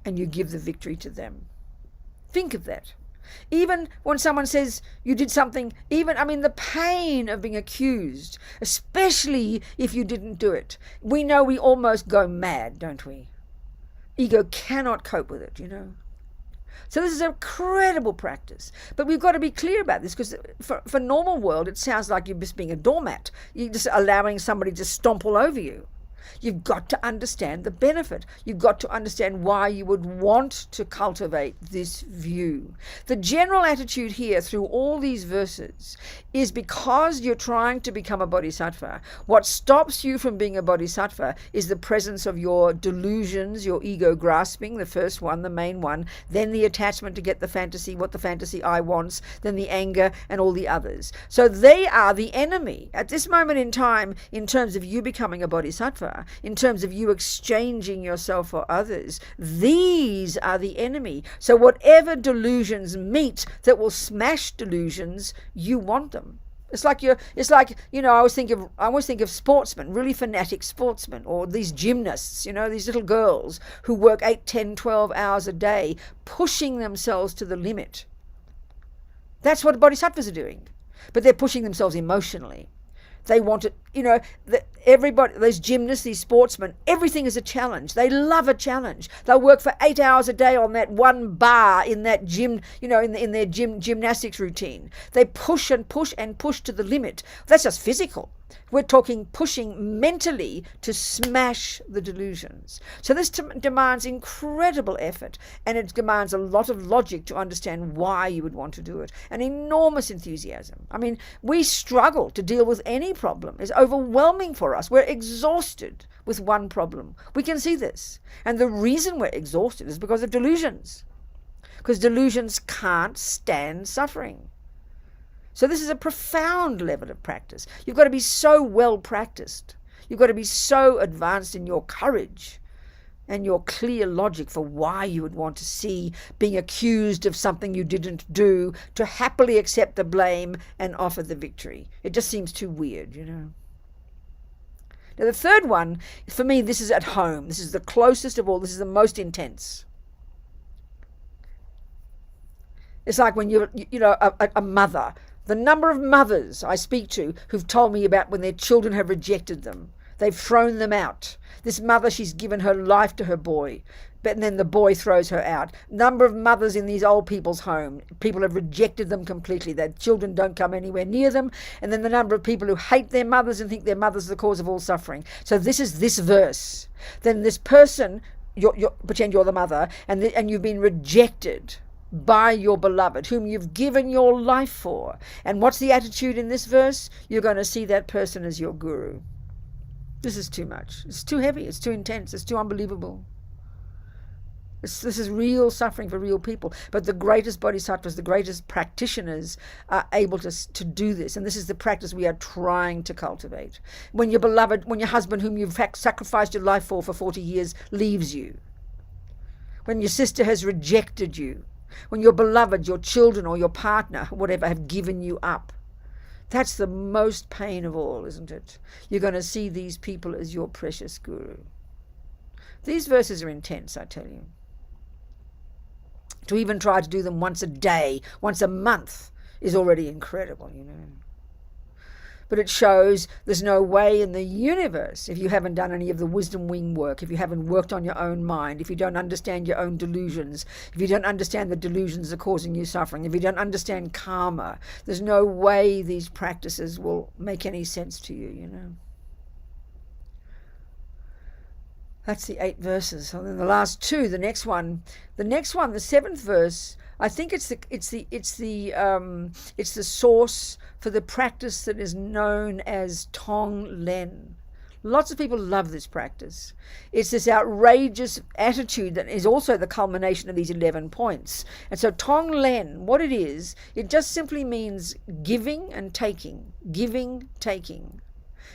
and you give the victory to them. Think of that. Even when someone says you did something, the pain of being accused, especially if you didn't do it. We know we almost go mad, don't we? Ego cannot cope with it, So this is a incredible practice. But we've got to be clear about this, because for normal world, it sounds like you're just being a doormat. You're just allowing somebody to stomp all over you. You've got to understand the benefit. You've got to understand why you would want to cultivate this view. The general attitude here through all these verses is, because you're trying to become a bodhisattva, what stops you from being a bodhisattva is the presence of your delusions, your ego grasping, the first one, the main one, then the attachment to get the fantasy, what the fantasy I wants, then the anger and all the others. So they are the enemy. At this moment in time, in terms of you becoming a bodhisattva, in terms of you exchanging yourself for others, these are the enemy. So whatever delusions meet that will smash delusions, you want them. It's like I always think of sportsmen, really fanatic sportsmen, or these gymnasts, these little girls who work 8, 10, 12 hours a day, pushing themselves to the limit. That's what bodhisattvas are doing. But they're pushing themselves emotionally. They want it, everybody, those gymnasts, these sportsmen, everything is a challenge. They love a challenge. They'll work for 8 hours a day on that one bar in that gym, in their gymnastics routine. They push and push and push to the limit. That's just physical. We're talking pushing mentally to smash the delusions. So this demands incredible effort, and it demands a lot of logic to understand why you would want to do it, and enormous enthusiasm. We struggle to deal with any problem. It's overwhelming for us. We're exhausted with one problem. We can see this. And the reason we're exhausted is because of delusions. Because delusions can't stand suffering. So this is a profound level of practice. You've got to be so well practiced. You've got to be so advanced in your courage and your clear logic for why you would want to see being accused of something you didn't do, to happily accept the blame and offer the victory. It just seems too weird, Now the third one, for me, this is at home. This is the closest of all. This is the most intense. It's like when you're, a mother. The number of mothers I speak to who've told me about when their children have rejected them. They've thrown them out. This mother, she's given her life to her boy, but then the boy throws her out. Number of mothers in these old people's home. People have rejected them completely. Their children don't come anywhere near them. And then the number of people who hate their mothers and think their mother's the cause of all suffering. So this is this verse. Then this person, pretend you're the mother, and you've been rejected by your beloved, whom you've given your life for. And what's the attitude in this verse? You're going to see that person as your guru. This is too much. It's too heavy. It's too intense. It's too unbelievable. This is real suffering for real people. But the greatest bodhisattvas, the greatest practitioners are able to do this. And this is the practice we are trying to cultivate. When your beloved, when your husband, whom you've sacrificed your life for 40 years, leaves you. When your sister has rejected you. When your beloved, your children or your partner, whatever, have given you up. That's the most pain of all, isn't it? You're going to see these people as your precious guru. These verses are intense, I tell you. To even try to do them once a day, once a month, is already incredible, But it shows there's no way in the universe, if you haven't done any of the wisdom wing work, if you haven't worked on your own mind, if you don't understand your own delusions, if you don't understand the delusions that are causing you suffering, if you don't understand karma, there's no way these practices will make any sense to you, That's the 8 verses. And then the last 2, the next one, the 7th verse, I think it's the source for the practice that is known as tong len. Lots of people love this practice. It's this outrageous attitude that is also the culmination of these 11 points. And so tong len, what it is, it just simply means giving and taking, giving, taking.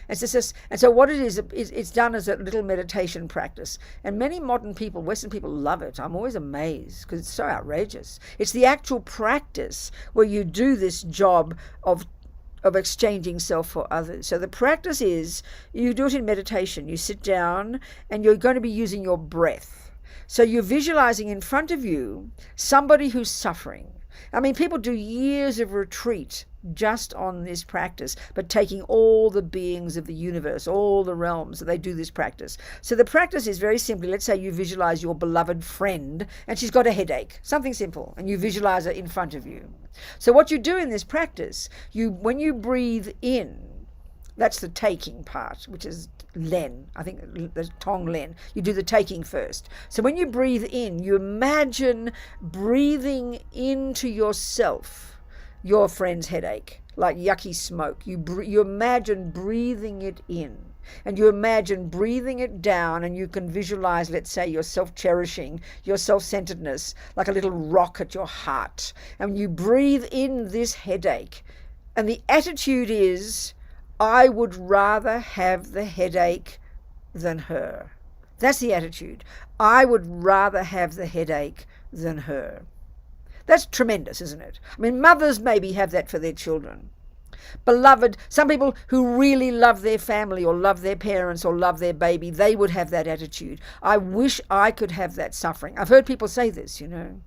And so what it is, it's done as a little meditation practice. And many modern people, Western people, love it. I'm always amazed because it's so outrageous. It's the actual practice where you do this job of exchanging self for others. So the practice is, you do it in meditation. You sit down and you're going to be using your breath. So you're visualizing in front of you somebody who's suffering. I mean, people do years of retreat just on this practice, but taking all the beings of the universe, all the realms, they do this practice. So the practice is very simply, let's say you visualize your beloved friend and she's got a headache, something simple, and you visualize her in front of you. So what you do in this practice, when you breathe in, that's the taking part, which is len, I think the tong len. You do the taking first. So when you breathe in, you imagine breathing into yourself your friend's headache, like yucky smoke. You imagine breathing it in, and you imagine breathing it down, and you can visualize, let's say, your self-cherishing, your self-centeredness, like a little rock at your heart. And you breathe in this headache, and the attitude is, I would rather have the headache than her. That's the attitude. I would rather have the headache than her. That's tremendous, isn't it? I mean, mothers maybe have that for their children. Beloved, some people who really love their family or love their parents or love their baby, they would have that attitude. I wish I could have that suffering. I've heard people say this, you know.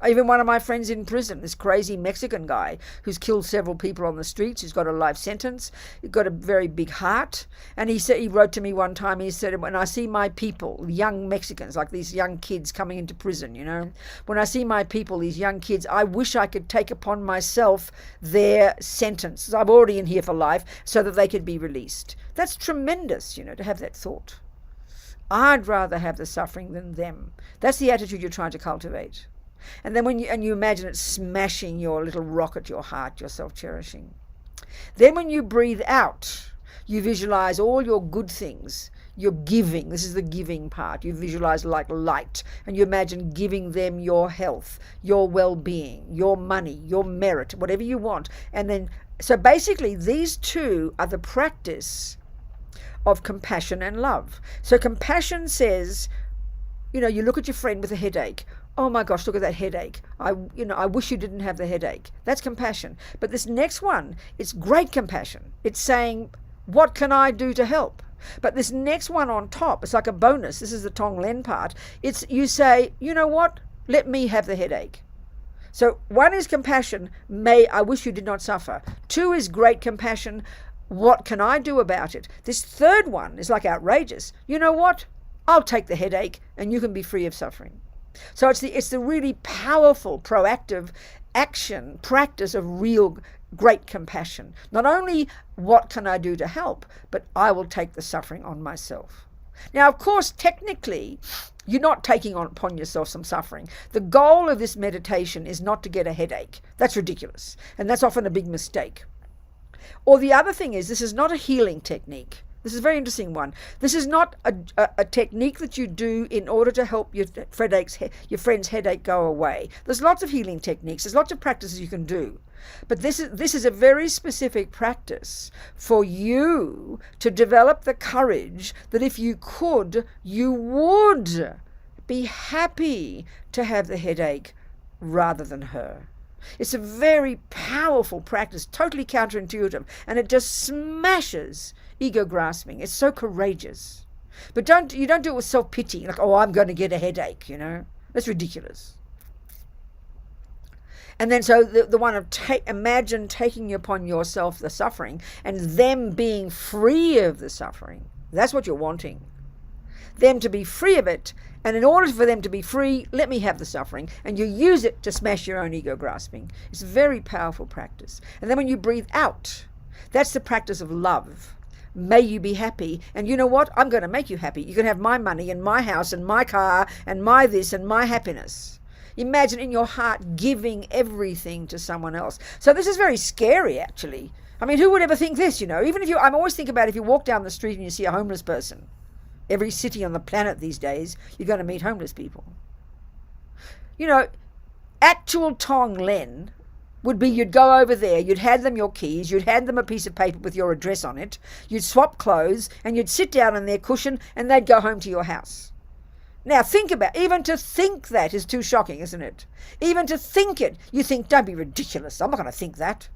Even one of my friends in prison, this crazy Mexican guy who's killed several people on the streets, who's got a life sentence, he's got a very big heart. And he wrote to me one time, he said, when I see my people, young Mexicans, like these young kids coming into prison, you know, when I see my people, these young kids, I wish I could take upon myself their sentence. I'm already in here for life, so that they could be released. That's tremendous, you know, to have that thought. I'd rather have the suffering than them. That's the attitude you're trying to cultivate. And then when you imagine it smashing your little rock at your heart, your self-cherishing. Then when you breathe out, you visualize all your good things. You're giving. This is the giving part. You visualize like light, and you imagine giving them your health, your well-being, your money, your merit, whatever you want. And then, so basically these two are the practice of compassion and love. So compassion says, you know, you look at your friend with a headache. Oh my gosh, look at that headache. I wish you didn't have the headache. That's compassion. But this next one, it's great compassion. It's saying, what can I do to help? But this next one on top, it's like a bonus. This is the tong len part. It's, you say, you know what? Let me have the headache. So 1 is compassion. I wish you did not suffer. 2 is great compassion. What can I do about it? This third one is like outrageous. You know what? I'll take the headache and you can be free of suffering. So it's the really powerful, proactive action, practice of real great compassion. Not only what can I do to help, but I will take the suffering on myself. Now, of course, technically, you're not taking upon yourself some suffering. The goal of this meditation is not to get a headache. That's ridiculous. And that's often a big mistake. Or the other thing is, this is not a healing technique. This is a very interesting one. This is not a technique that you do in order to help your friend's headache go away. There's lots of healing techniques. There's lots of practices you can do. But this is a very specific practice for you to develop the courage that if you could, you would be happy to have the headache rather than her. It's a very powerful practice, totally counterintuitive, and it just smashes ego grasping. It's so courageous. But you don't do it with self-pity, like, oh, I'm going to get a headache, you know. That's ridiculous. And then so the one of imagine taking upon yourself the suffering and them being free of the suffering. That's what you're wanting. Them to be free of it. And in order for them to be free, let me have the suffering. And you use it to smash your own ego grasping. It's a very powerful practice. And then when you breathe out, that's the practice of love. may you be happy. And you know what? I'm going to make you happy. You can have my money and my house and my car and my this and my happiness. Imagine in your heart giving everything to someone else. So this is very scary, actually. I mean, who would ever think this, Even if I always think about if you walk down the street and you see a homeless person. Every city on the planet these days, you're going to meet homeless people. Actual tong len would be you'd go over there, you'd hand them your keys, you'd hand them a piece of paper with your address on it, you'd swap clothes, and you'd sit down on their cushion, and they'd go home to your house. Now think about, even to think that is too shocking, isn't it? Even to think it, you think, don't be ridiculous, I'm not going to think that.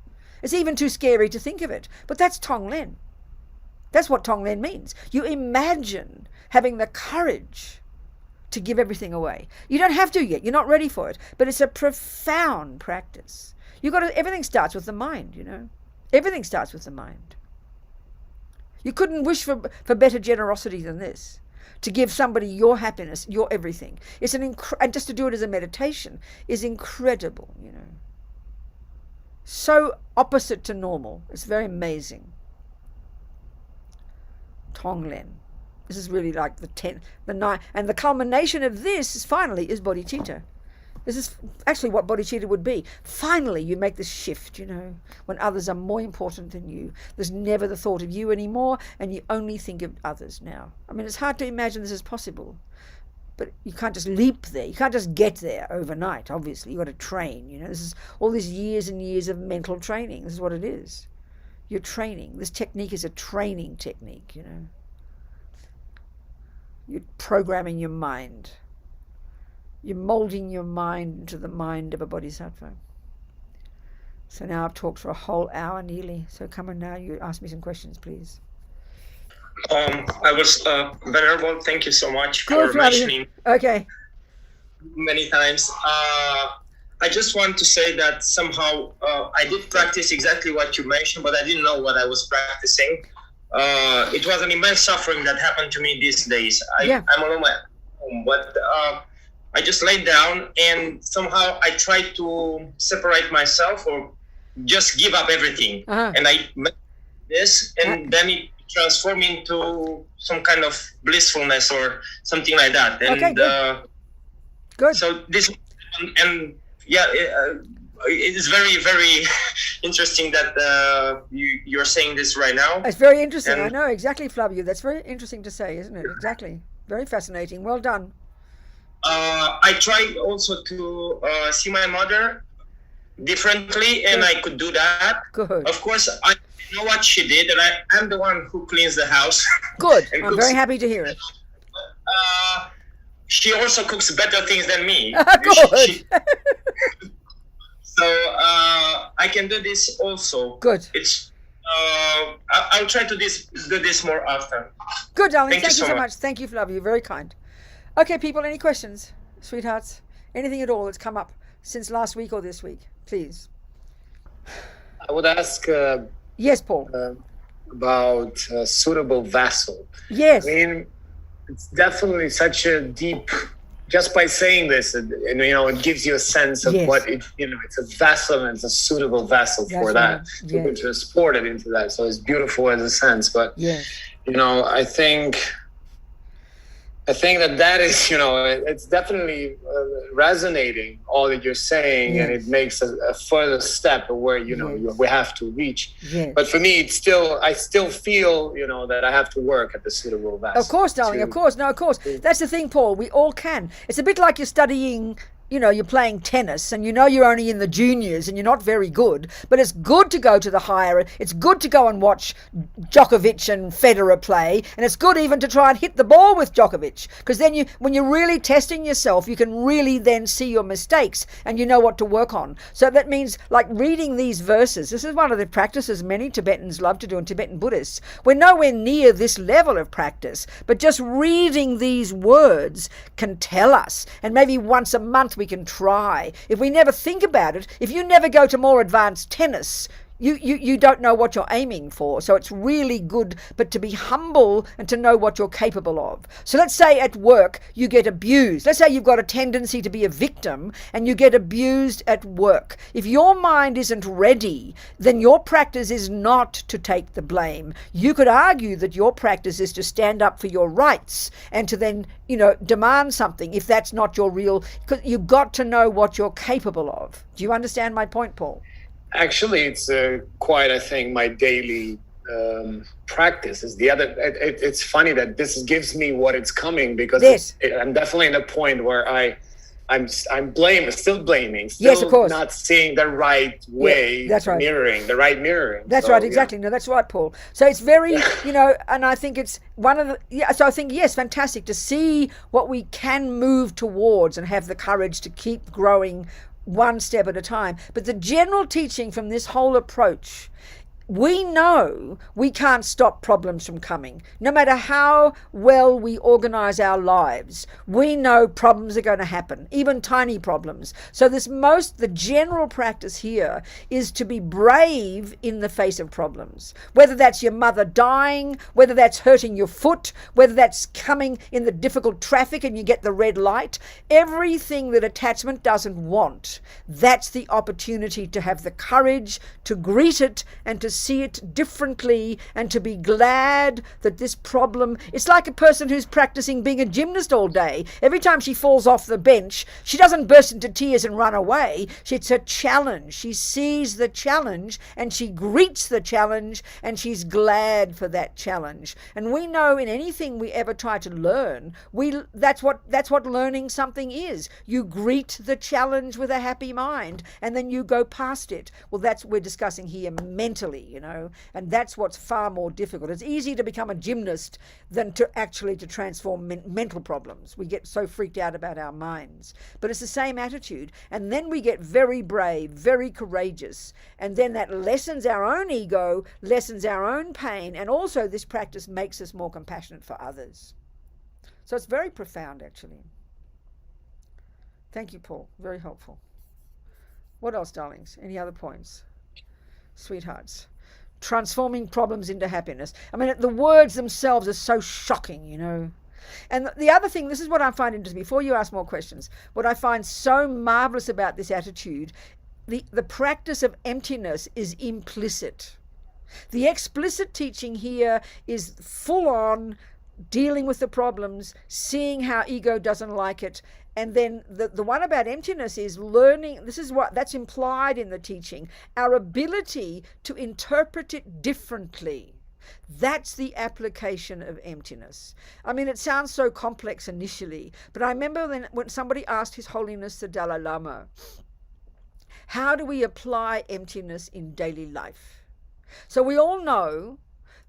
It's even too scary to think of it. But that's tong len. That's what tong len means. You imagine having the courage to give everything away. You don't have to yet, you're not ready for it, but it's a profound practice. Everything starts with the mind, Everything starts with the mind. You couldn't wish for better generosity than this. To give somebody your happiness, your everything. And just to do it as a meditation is incredible, So opposite to normal. It's very amazing. Tonglen. This is really like the 9, and the culmination of this is bodhicitta. This is actually what bodhicitta would be. Finally, you make this shift, when others are more important than you. There's never the thought of you anymore, and you only think of others now. I mean, it's hard to imagine this is possible, but you can't just leap there. You can't just get there overnight, obviously. You've got to train, This is all these years and years of mental training. This is what it is. You're training. This technique is a training technique, You're programming your mind. You're molding your mind into the mind of a bodhisattva. So now I've talked for a whole hour nearly. So come on now, you ask me some questions, please. I was Venerable. Thank you so much for mentioning. Okay. Many times. I just want to say that somehow I did practice exactly what you mentioned, but I didn't know what I was practicing. It was an immense suffering that happened to me these days. I'm alone at home, but I just laid down and somehow I tried to separate myself or just give up everything. And I made this, and then it transformed into some kind of blissfulness or something like that. And okay, good. So this, and yeah, it is very, very interesting that you're saying this right now. It's very interesting. I know, exactly, Flavio. That's very interesting to say, isn't it? Exactly. Very fascinating. Well done. I tried also to see my mother differently, and I could do that. Good. Of course, I know what she did, and I'm the one who cleans the house. Good. I'm very happy to hear it. She also cooks better things than me. Good. So I can do this also. Good. It's I'll try to do this more often. Good, darling. Thank you so much. much. Thank you, Flavio. Very kind. Okay, people, any questions? Sweethearts? Anything at all that's come up since last week or this week? Please. I would ask... yes, Paul. About a suitable vessel. Yes. I mean, it's definitely such a deep... Just by saying this, it gives you a sense of what it, it's a vessel, and it's a suitable vessel for that. You can transport it into that. So it's beautiful as a sense. But, I think that is, it's definitely resonating all that you're saying, and it makes a further step of where, we have to reach. Yes. But for me, I still feel, that I have to work at the suitable vessel. Of course, darling, of course. No, of course. That's the thing, Paul. We all can. It's a bit like you're studying... you're playing tennis and you're only in the juniors and you're not very good, but it's good to go to the higher. It's good to go and watch Djokovic and Federer play, and it's good even to try and hit the ball with Djokovic, because then when you're really testing yourself, you can really then see your mistakes and you know what to work on. So that means, like, reading these verses. This is one of the practices many Tibetans love to do, and Tibetan Buddhists. We're nowhere near this level of practice, but just reading these words can tell us, and maybe once a month we can try. If we never think about it, if you never go to more advanced tennis, You don't know what you're aiming for. So it's really good, but to be humble and to know what you're capable of. So let's say at work you get abused. Let's say you've got a tendency to be a victim and you get abused at work. If your mind isn't ready, then your practice is not to take the blame. You could argue that your practice is to stand up for your rights and to then, demand something if that's not your real, because you've got to know what you're capable of. Do you understand my point, Paul? Actually, it's quite, I think, my daily practice is the other. It's funny that this gives me what it's coming, because I'm definitely in a point where I'm still blaming, still yes, of course. Not seeing the right way, that's right. Mirroring. That's right, exactly. No, that's right, Paul. So it's very, and I think it's one of the, so I think, yes, fantastic to see what we can move towards and have the courage to keep growing one step at a time. But the general teaching from this whole approach, we know we can't stop problems from coming. No matter how well we organize our lives, we know problems are going to happen, even tiny problems. So the general practice here is to be brave in the face of problems. Whether that's your mother dying, whether that's hurting your foot, whether that's coming in the difficult traffic and you get the red light, everything that attachment doesn't want, that's the opportunity to have the courage to greet it and to see it differently and to be glad that this problem, it's like a person who's practicing being a gymnast all day. Every time she falls off the bench, she doesn't burst into tears and run away. It's a challenge. She sees the challenge and she greets the challenge and she's glad for that challenge. And we know in anything we ever try to learn, that's what learning something is. You greet the challenge with a happy mind and then you go past it. Well, that's what we're discussing here mentally, and that's what's far more difficult. It's easy to become a gymnast than to transform mental problems. We get so freaked out about our minds, but it's the same attitude. And then we get very brave, very courageous, and then that lessens our own ego, lessens our own pain, and also this practice makes us more compassionate for others. So it's very profound, actually. Thank you, Paul. Very helpful. What else, darlings? Any other points? Sweethearts. Transforming problems into happiness. I mean, the words themselves are so shocking, And the other thing, this is what I find interesting, before you ask more questions, what I find so marvelous about this attitude, the practice of emptiness is implicit. The explicit teaching here is full on dealing with the problems, seeing how ego doesn't like it. And then the one about emptiness is learning, that's implied in the teaching, our ability to interpret it differently. That's the application of emptiness. I mean, it sounds so complex initially, but I remember when somebody asked His Holiness the Dalai Lama, how do we apply emptiness in daily life? So we all know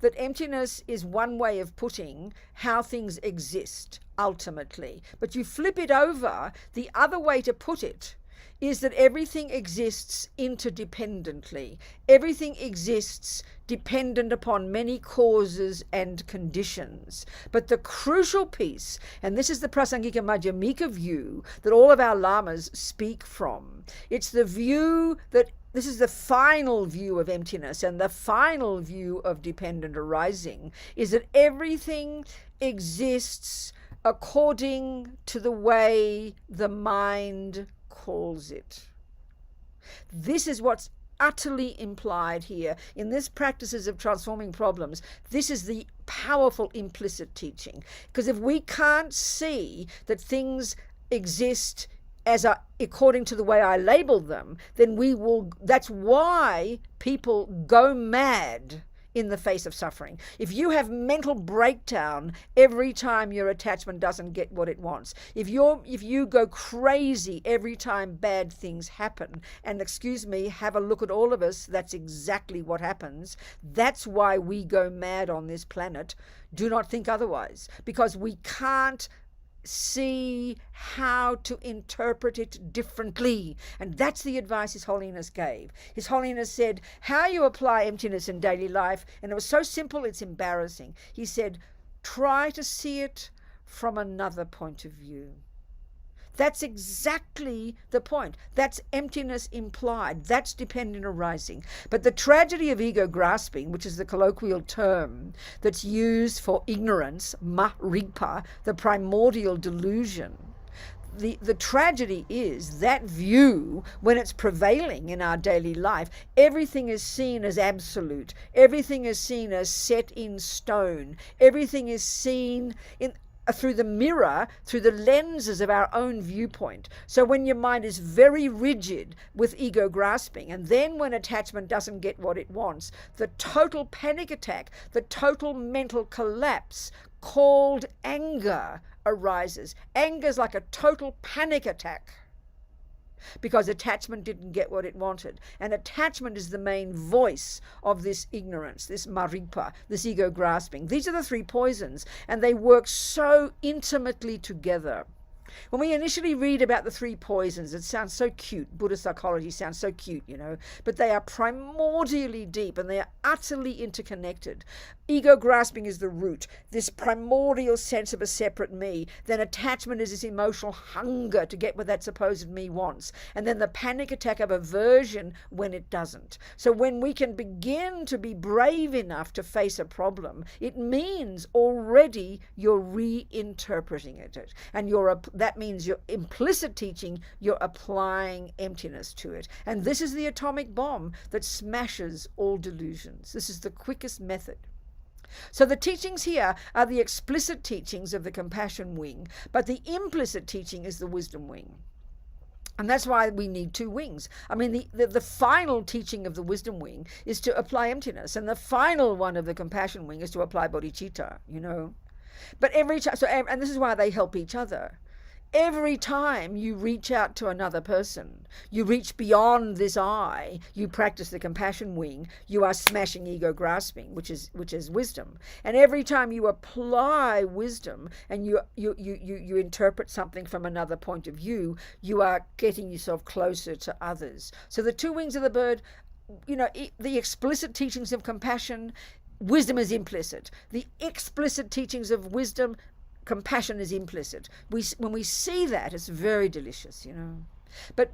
that emptiness is one way of putting how things exist ultimately. But you flip it over, the other way to put it is that everything exists interdependently. Everything exists dependent upon many causes and conditions. But the crucial piece, and this is the Prasangika Madhyamika view that all of our lamas speak from, it's the view that this is the final view of emptiness, and the final view of dependent arising is that everything exists according to the way the mind calls it. This is what's utterly implied here in this practices of transforming problems. This is the powerful implicit teaching, because if we can't see that things exist according to the way I label them, then that's why people go mad in the face of suffering. If you have mental breakdown every time your attachment doesn't get what it wants, if you go crazy every time bad things happen, and excuse me, have a look at all of us, that's exactly what happens. That's why we go mad on this planet. Do not think otherwise, because we can't see how to interpret it differently. And that's the advice His Holiness gave. His Holiness said, how you apply emptiness in daily life, and it was so simple it's embarrassing. He said, try to see it from another point of view. That's exactly the point. That's emptiness implied. That's dependent arising. But the tragedy of ego grasping, which is the colloquial term that's used for ignorance, ma-rigpa, the primordial delusion, the tragedy is that view, when it's prevailing in our daily life, everything is seen as absolute. Everything is seen as set in stone. Everything is seen through the mirror, through the lenses of our own viewpoint. So when your mind is very rigid with ego grasping, and then when attachment doesn't get what it wants, the total panic attack, the total mental collapse called anger arises. Anger is like a total panic attack because attachment didn't get what it wanted. And attachment is the main voice of this ignorance, this marigpa, this ego grasping. These are the three poisons, and they work so intimately together. When we initially read about the three poisons, it sounds so cute. Buddhist psychology sounds so cute, but they are primordially deep and they are utterly interconnected. Ego grasping is the root, this primordial sense of a separate me. Then attachment is this emotional hunger to get what that supposed me wants. And then the panic attack of aversion when it doesn't. So when we can begin to be brave enough to face a problem, it means already you're reinterpreting it. And that means your implicit teaching, you're applying emptiness to it. And this is the atomic bomb that smashes all delusions. This is the quickest method. So the teachings here are the explicit teachings of the compassion wing, but the implicit teaching is the wisdom wing. And that's why we need two wings. I mean, the final teaching of the wisdom wing is to apply emptiness, and the final one of the compassion wing is to apply bodhicitta, But every time, and this is why they help each other. Every time you reach out to another person, you reach beyond this I, you practice the compassion wing, you are smashing ego grasping, which is wisdom. And every time you apply wisdom and you interpret something from another point of view, you are getting yourself closer to others. So the two wings of the bird, the explicit teachings of compassion, wisdom is implicit. The explicit teachings of wisdom, compassion is implicit. When we see that, it's very delicious, But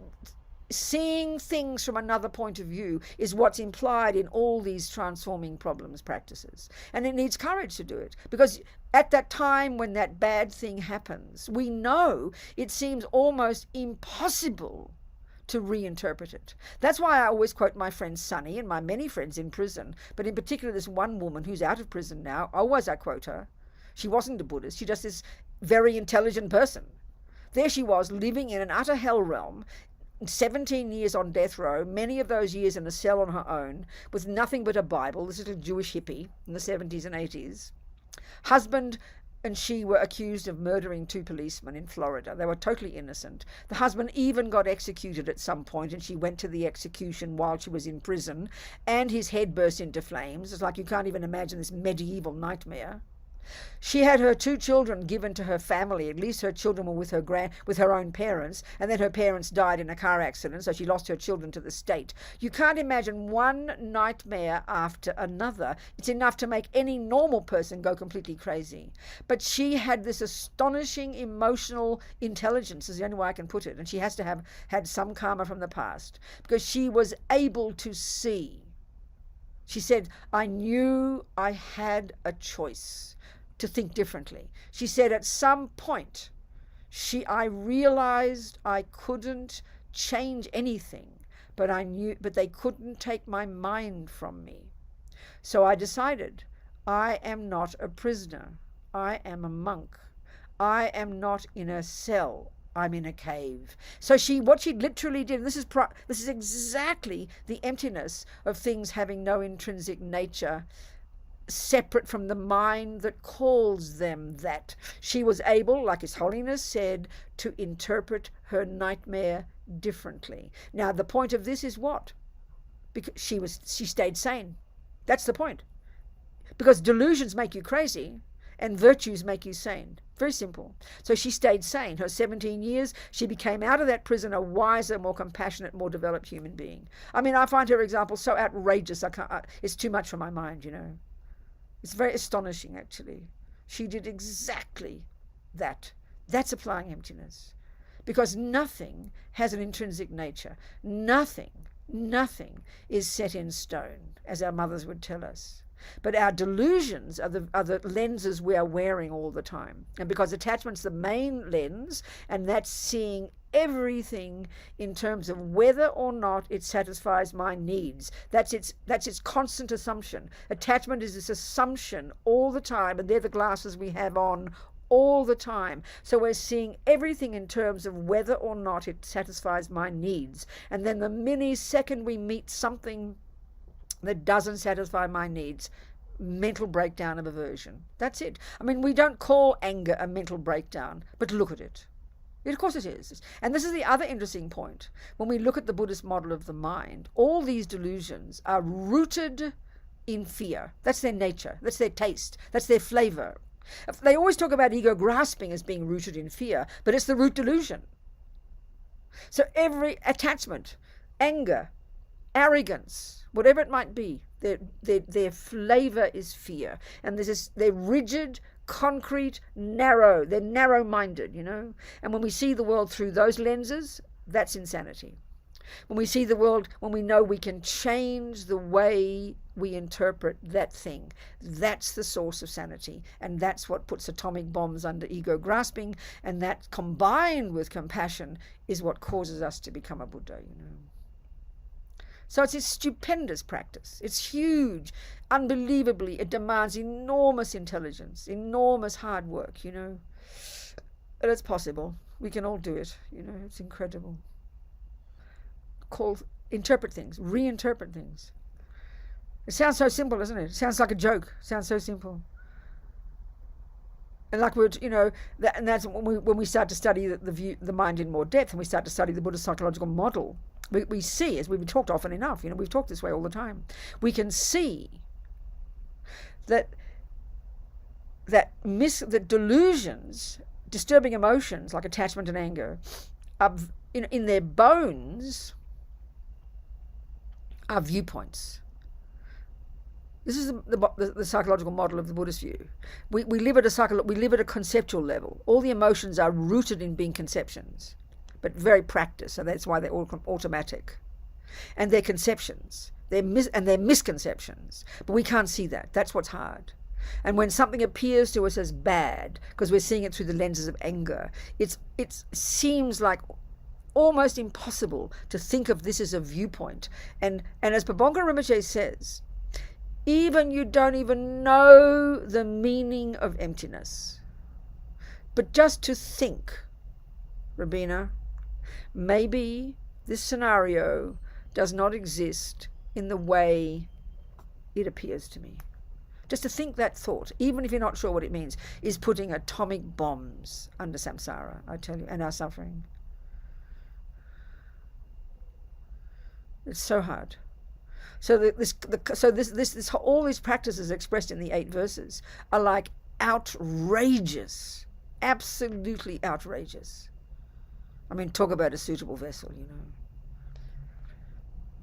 seeing things from another point of view is what's implied in all these transforming problems practices. And it needs courage to do it, because at that time when that bad thing happens, we know it seems almost impossible to reinterpret it. That's why I always quote my friend Sunny and my many friends in prison, but in particular this one woman who's out of prison now. Always I quote her. She wasn't a Buddhist. She's just this very intelligent person. There she was, living in an utter hell realm, 17 years on death row, many of those years in a cell on her own, with nothing but a Bible, this little Jewish hippie in the 70s and 80s. Husband and she were accused of murdering 2 policemen in Florida. They were totally innocent. The husband even got executed at some point, and she went to the execution while she was in prison, and his head burst into flames. It's like you can't even imagine this medieval nightmare. She had her 2 children given to her family. At least her children were with her own parents, and then her parents died in a car accident, so she lost her children to the state. You can't imagine one nightmare after another. It's enough to make any normal person go completely crazy. But she had this astonishing emotional intelligence, is the only way I can put it, and she has to have had some karma from the past, because she was able to see. She said, I knew I had a choice to think differently. She said at some point, I realized I couldn't change anything, but they couldn't take my mind from me. So I decided, I am not a prisoner. I am a monk. I am not in a cell. I'm in a cave. So what she literally did, and this is exactly the emptiness of things having no intrinsic nature, separate from the mind that calls them that. She was able, like His Holiness said, to interpret her nightmare differently. Now, the point of this is what? Because she stayed sane. That's the point. Because delusions make you crazy and virtues make you sane. Very simple. So she stayed sane. Her 17 years, she became out of that prison a wiser, more compassionate, more developed human being. I mean, I find her example so outrageous, it's too much for my mind, It's very astonishing, actually. She did exactly that. That's applying emptiness. because nothing has an intrinsic nature. Nothing is set in stone, as our mothers would tell us. But our delusions are the lenses we are wearing all the time. And because attachment's the main lens, and that's seeing everything in terms of whether or not it satisfies my needs. That's its constant assumption. Attachment is this assumption all the time, and they're the glasses we have on all the time. So we're seeing everything in terms of whether or not it satisfies my needs. And then the millisecond we meet something that doesn't satisfy my needs, mental breakdown of aversion. That's it. I mean, we don't call anger a mental breakdown, but look at it. Of course it is. And this is the other interesting point. When we look at the Buddhist model of the mind, all these delusions are rooted in fear. That's their nature. That's their taste. That's their flavor. They always talk about ego grasping as being rooted in fear, but it's the root delusion. So every attachment, anger, arrogance, whatever it might be, their flavor is fear. And they're rigid, concrete, narrow. They're narrow-minded, And when we see the world through those lenses, that's insanity. When we see the world, when we know we can change the way we interpret that thing, that's the source of sanity. And that's what puts atomic bombs under ego grasping. And that, combined with compassion, is what causes us to become a Buddha, So it's a stupendous practice. It's huge. Unbelievably, it demands enormous intelligence, enormous hard work, But it's possible. We can all do it, It's incredible. Interpret things, reinterpret things. It sounds so simple, doesn't it? It sounds like a joke. It sounds so simple. And like that's when we start to study the mind in more depth, and we start to study the Buddhist psychological model. We see, as we've talked often enough, we've talked this way all the time. We can see that delusions, disturbing emotions like attachment and anger, are in their bones are viewpoints. This is the psychological model of the Buddhist view. We live at a conceptual level. All the emotions are rooted in being conceptions, but very practiced, so that's why they're all automatic. And they're conceptions. They're misconceptions. But we can't see that. That's what's hard. And when something appears to us as bad, because we're seeing it through the lenses of anger, it seems like almost impossible to think of this as a viewpoint. And as Pabongka Rinpoche says, even you don't even know the meaning of emptiness. But just to think, Robina, maybe this scenario does not exist in the way it appears to me. Just to think that thought, even if you're not sure what it means, is putting atomic bombs under samsara, I tell you, and our suffering. It's so hard. So all these practices expressed in the 8 verses are like outrageous, absolutely outrageous. I mean, talk about a suitable vessel,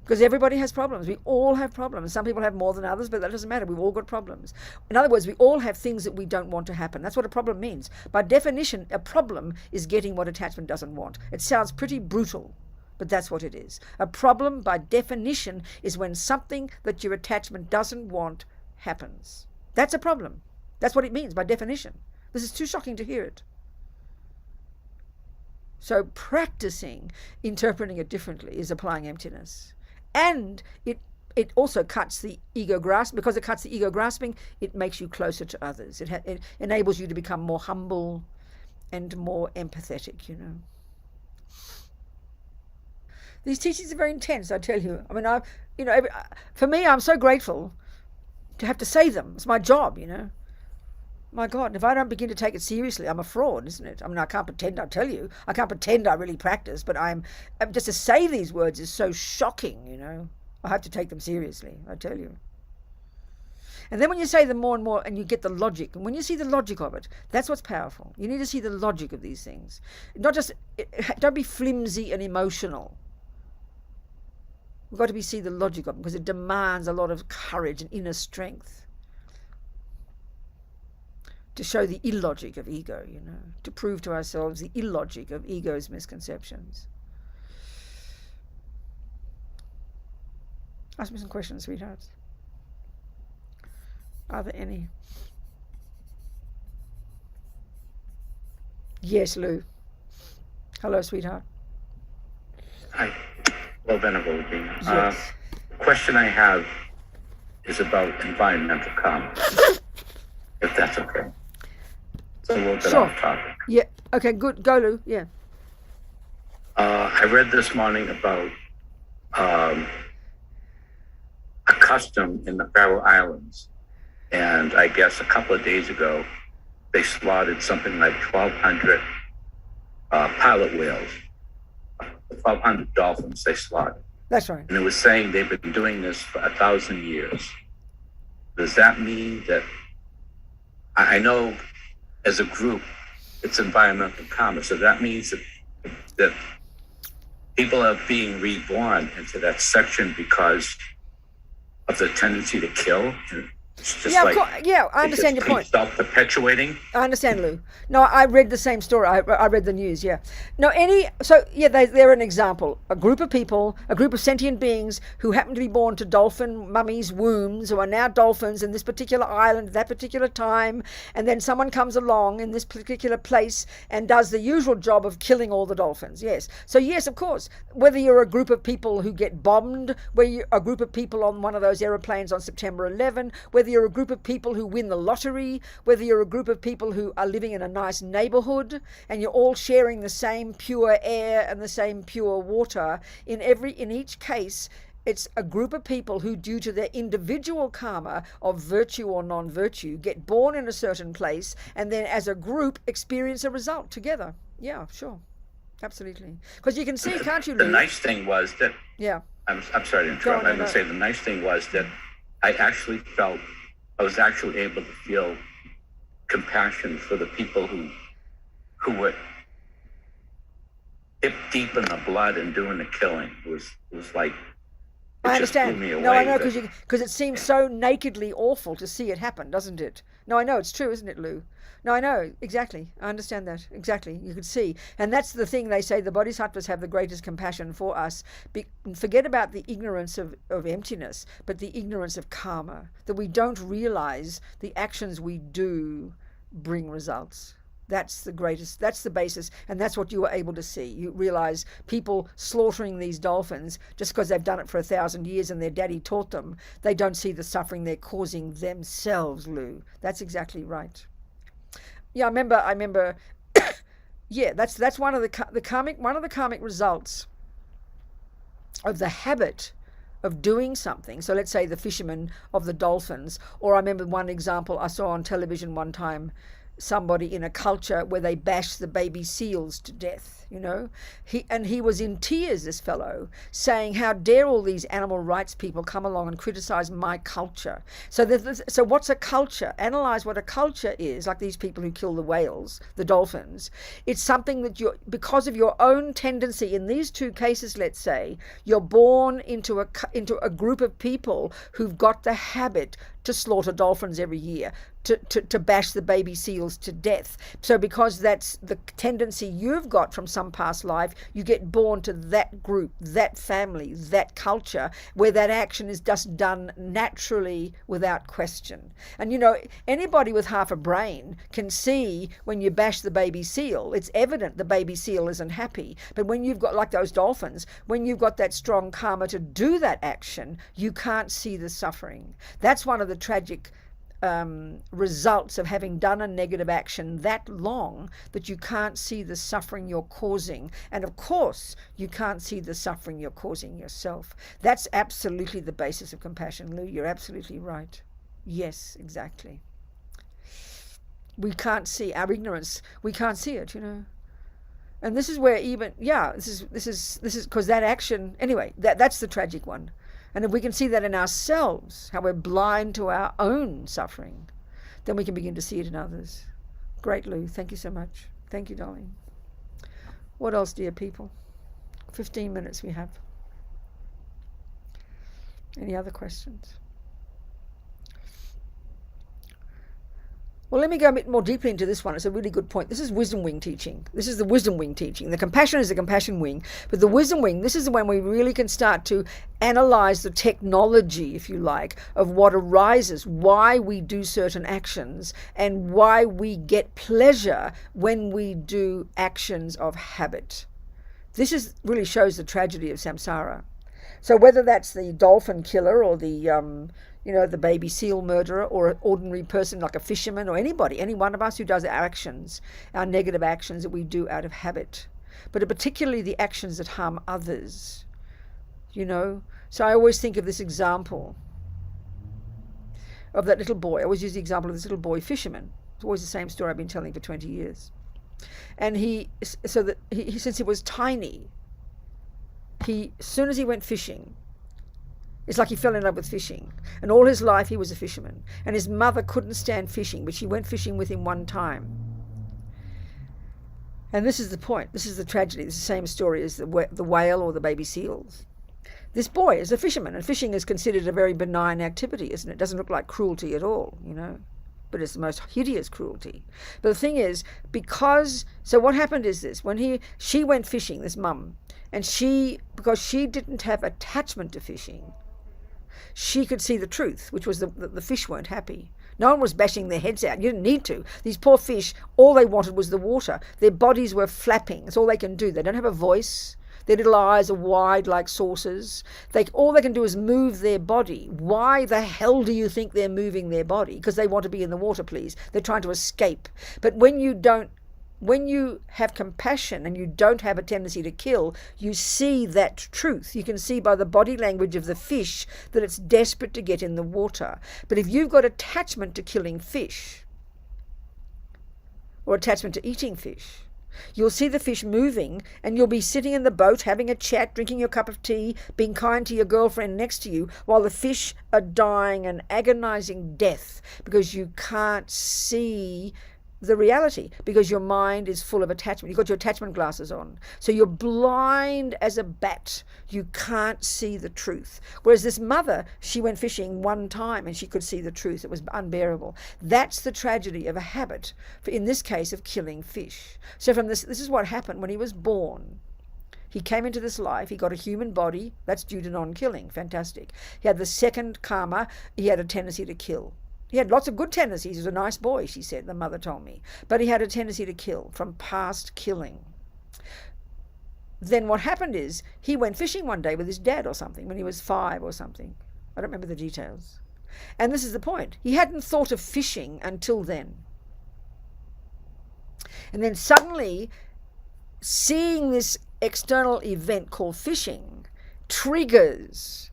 Because everybody has problems. We all have problems. Some people have more than others, but that doesn't matter. We've all got problems. In other words, we all have things that we don't want to happen. That's what a problem means. By definition, a problem is getting what attachment doesn't want. It sounds pretty brutal, but that's what it is. A problem, by definition, is when something that your attachment doesn't want happens. That's a problem. That's what it means by definition. This is too shocking to hear it. So practicing interpreting it differently is applying emptiness. And it also cuts the ego grasp. Because it cuts the ego grasping, it makes you closer to others. It enables you to become more humble and more empathetic, These teachings are very intense, I tell you. I mean, for me, I'm so grateful to have to say them. It's my job, My God, if I don't begin to take it seriously, I'm a fraud, isn't it? I mean, I can't pretend, I tell you. I can't pretend I really practice, but just to say these words is so shocking, I have to take them seriously, I tell you. And then when you say them more and more and you get the logic, and when you see the logic of it, that's what's powerful. You need to see the logic of these things. Don't be flimsy and emotional. We've got to see the logic of it because it demands a lot of courage and inner strength. to show the illogic of ego, to prove to ourselves the illogic of ego's misconceptions. Ask me some questions, sweethearts. Are there any? Yes, Lou. Hello, sweetheart. Hi. Hello, Venerable Robina. Yes. The question I have is about environmental karma, if that's okay. It's a little bit Sure. off topic. Yeah. Okay, good. Go, Lou. Yeah. I read this morning about a custom in the Faroe Islands. And I guess a couple of days ago, they slaughtered something like 1,200 pilot whales, 1,200 dolphins they slaughtered. That's right. And it was saying they've been doing this for 1,000 years. Does that mean that, I know as a group, it's environmental karma, so that means that people are being reborn into that section because of the tendency to kill? And it's just I understand your point. Self-perpetuating. I understand, Lou. No, I read the same story. I read the news, yeah. No, they're an example. A group of people, a group of sentient beings who happen to be born to dolphin mummies' wombs, who are now dolphins in this particular island at that particular time, and then someone comes along in this particular place and does the usual job of killing all the dolphins, yes. So, yes, of course, whether you're a group of people who get bombed, whether you're a group of people on one of those aeroplanes on September 11, whether you're a group of people who win the lottery, whether you're a group of people who are living in a nice neighborhood and you're all sharing the same pure air and the same pure water, in each case it's a group of people who, due to their individual karma of virtue or non-virtue, get born in a certain place and then as a group experience a result together. Yeah, sure. Absolutely. Because you can see, can't you, Lou? The nice thing was that, yeah, I'm sorry to interrupt. I'm going to say the nice thing was that I was actually able to feel compassion for the people who were hip deep in the blood and doing the killing. It was like, I understand. No, I know, because it seems so nakedly awful to see it happen, doesn't it? No, I know, it's true, isn't it, Lou? No, I know, exactly. I understand that, exactly. You could see. And that's the thing they say, the Bodhisattvas have the greatest compassion for us. Forget about the ignorance of emptiness, but the ignorance of karma, that we don't realize the actions we do bring results. That's the greatest, that's the basis, and that's what you were able to see. You realize people slaughtering these dolphins just because they've done it for 1,000 years and their daddy taught them. They don't see the suffering they're causing themselves, Lou. That's exactly right. Yeah, I remember. Yeah, that's one of the karmic results of the habit of doing something. So let's say the fishermen of the dolphins, or I remember one example I saw on television one time, somebody in a culture where they bashed the baby seals to death, he was in tears, this fellow, saying, how dare all these animal rights people come along and criticize my culture. So what's a culture? Analyze what a culture is, like these people who kill the whales, the dolphins. It's something that because of your own tendency, in these two cases, let's say, you're born into a group of people who've got the habit to slaughter dolphins every year, to bash the baby seals to death. So because that's the tendency you've got from some past life, you get born to that group, that family, that culture, where that action is just done naturally without question. And anybody with half a brain can see when you bash the baby seal, it's evident the baby seal isn't happy. But when you've got, like those dolphins, when you've got that strong karma to do that action, you can't see the suffering. That's one of the tragic results of having done a negative action that long, that you can't see the suffering you're causing. And of course, you can't see the suffering you're causing yourself. That's absolutely the basis of compassion, Lou. You're absolutely right. Yes, exactly. We can't see our ignorance. We can't see it, And this is where this is because that action, anyway, that's the tragic one. And if we can see that in ourselves, how we're blind to our own suffering, then we can begin to see it in others. Great, Lou. Thank you so much. Thank you, darling. What else, dear people? 15 minutes we have. Any other questions? Well, let me go a bit more deeply into this one. It's a really good point. This is wisdom wing teaching. This is the wisdom wing teaching. The compassion is the compassion wing. But the wisdom wing, this is when we really can start to analyze the technology, if you like, of what arises, why we do certain actions, and why we get pleasure when we do actions of habit. This really shows the tragedy of samsara. So whether that's the dolphin killer or the the baby seal murderer, or an ordinary person like a fisherman, or anybody, any one of us who does our actions, our negative actions that we do out of habit, but particularly the actions that harm others, So I always think of this example of that little boy. I always use the example of this little boy fisherman. It's always the same story I've been telling for 20 years. And since he was tiny, as soon as he went fishing, it's like he fell in love with fishing. And all his life he was a fisherman. And his mother couldn't stand fishing, but she went fishing with him one time. And this is the point. This is the tragedy. It's the same story as the whale or the baby seals. This boy is a fisherman, and fishing is considered a very benign activity, isn't it? It doesn't look like cruelty at all, But it's the most hideous cruelty. But the thing is, so what happened is this: when she went fishing, this mum, and because she didn't have attachment to fishing, she could see the truth, which was the fish weren't happy. No one was bashing their heads out. You didn't need to. These poor fish, all they wanted was the water. Their bodies were flapping. That's all they can do. They don't have a voice. Their little eyes are wide like saucers. All they can do is move their body. Why the hell do you think they're moving their body? Because they want to be in the water, please. They're trying to escape. But when you have compassion and you don't have a tendency to kill, you see that truth. You can see by the body language of the fish that it's desperate to get in the water. But if you've got attachment to killing fish, or attachment to eating fish, you'll see the fish moving, and you'll be sitting in the boat having a chat, drinking your cup of tea, being kind to your girlfriend next to you, while the fish are dying an agonizing death because you can't see the reality, because your mind is full of attachment. You've got your attachment glasses on. So you're blind as a bat. You can't see the truth. Whereas this mother, she went fishing one time and she could see the truth. It was unbearable. That's the tragedy of a habit, in this case of killing fish. So from this is what happened when he was born. He came into this life, he got a human body, that's due to non-killing, fantastic. He had the second karma, he had a tendency to kill. He had lots of good tendencies. He was a nice boy, she said, the mother told me. But he had a tendency to kill from past killing. Then what happened is he went fishing one day with his dad or something when he was 5 or something. I don't remember the details. And this is the point. He hadn't thought of fishing until then. And then suddenly, seeing this external event called fishing triggers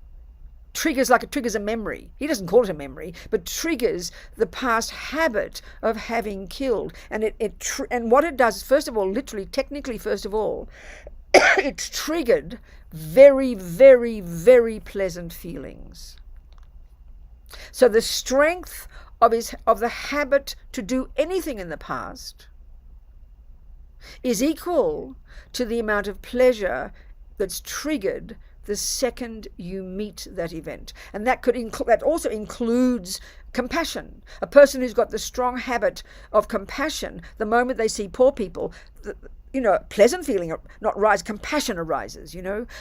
a memory. He doesn't call it a memory, but triggers the past habit of having killed. And and what it does is, first of all, literally, technically, first of all, it's triggered very, very, very pleasant feelings. So the strength of the habit to do anything in the past is equal to the amount of pleasure that's triggered the second you meet that event. And that also includes compassion. A person who's got the strong habit of compassion, the moment they see poor people, pleasant feeling not rise, compassion arises,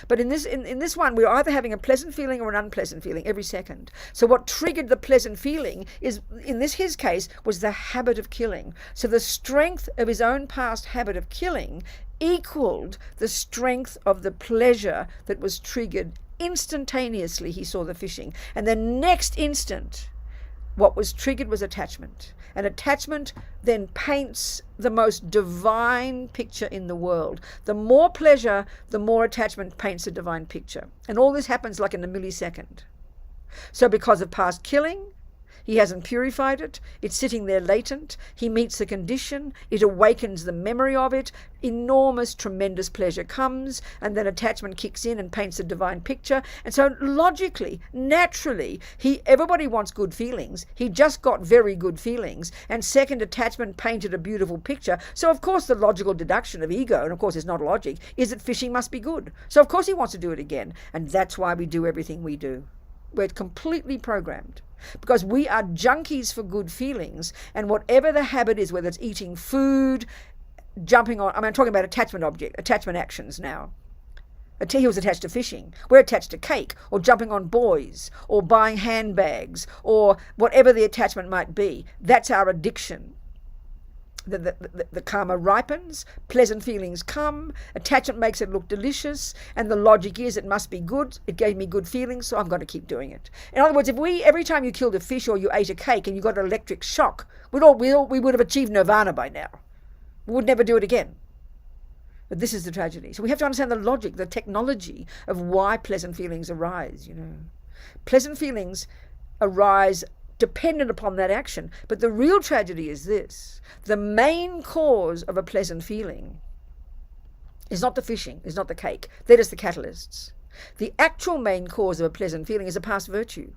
But in this one, we're either having a pleasant feeling or an unpleasant feeling every second. So what triggered the pleasant feeling is, his case, was the habit of killing. So the strength of his own past habit of killing equaled the strength of the pleasure that was triggered instantaneously. He saw the fishing. And the next instant, what was triggered was attachment. And attachment then paints the most divine picture in the world. The more pleasure, the more attachment paints a divine picture. And all this happens like in a millisecond. So because of past killing, he hasn't purified it. It's sitting there latent. He meets the condition. It awakens the memory of it. Enormous, tremendous pleasure comes, and then attachment kicks in and paints a divine picture. And so logically, naturally, everybody wants good feelings. He just got very good feelings. And second, attachment painted a beautiful picture. So of course the logical deduction of ego, and of course it's not logic, is that fishing must be good. So of course he wants to do it again. And that's why we do everything we do. We're completely programmed. Because we are junkies for good feelings, and whatever the habit is, whether it's eating food, jumping on, I'm talking about attachment actions now. He was attached to fishing. We're attached to cake, or jumping on boys, or buying handbags, or whatever the attachment might be. That's our addiction. The karma ripens, pleasant feelings come, attachment makes it look delicious, and the logic is it must be good, it gave me good feelings, so I'm going to keep doing it. In other words, every time you killed a fish or you ate a cake and you got an electric shock, we would have achieved nirvana by now. We would never do it again. But this is the tragedy. So we have to understand the logic, the technology of why pleasant feelings arise, Pleasant feelings arise dependent upon that action. But the real tragedy is this. The main cause of a pleasant feeling is not the fishing, is not the cake. They're just the catalysts. The actual main cause of a pleasant feeling is a past virtue.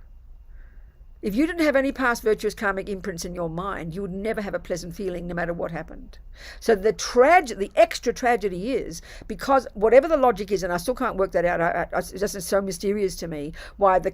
If you didn't have any past virtuous karmic imprints in your mind, you would never have a pleasant feeling no matter what happened. So the extra tragedy is, because whatever the logic is, and I still can't work that out, it's just so mysterious to me, why the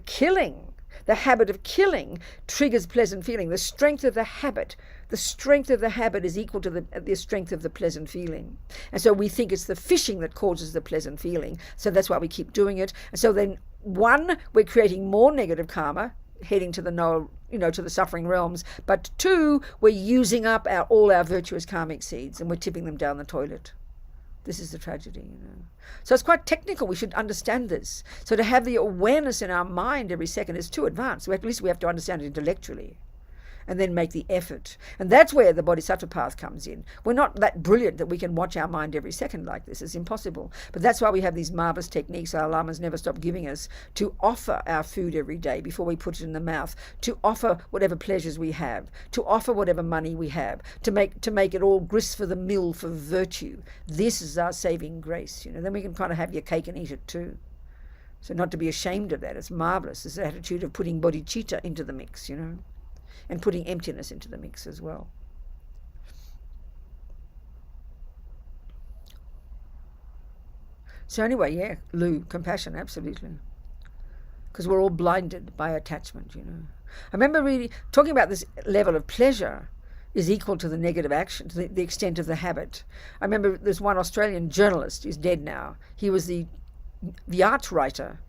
habit of killing triggers pleasant feeling. The strength of the habit is equal to the strength of the pleasant feeling. And so we think it's the fishing that causes the pleasant feeling. So that's why we keep doing it. And so then, one, we're creating more negative karma, heading to to the suffering realms. But two, we're using up all our virtuous karmic seeds, and we're tipping them down the toilet. This is the tragedy, So it's quite technical. We should understand this. So to have the awareness in our mind every second is too advanced. At least we have to understand it intellectually, and then make the effort. And that's where the Bodhisattva path comes in. We're not that brilliant that we can watch our mind every second like this. It's impossible. But that's why we have these marvelous techniques our lamas never stop giving us, to offer our food every day before we put it in the mouth, to offer whatever pleasures we have, to offer whatever money we have, to make it all grist for the mill for virtue. This is our saving grace. Then we can kind of have your cake and eat it too. So not to be ashamed of that. It's marvelous. This attitude of putting bodhicitta into the mix, and putting emptiness into the mix as well. So anyway, Lou, compassion, absolutely. Because we're all blinded by attachment, I remember really talking about this level of pleasure is equal to the negative action, to the extent of the habit. I remember there's one Australian journalist, who's dead now. He was the art writer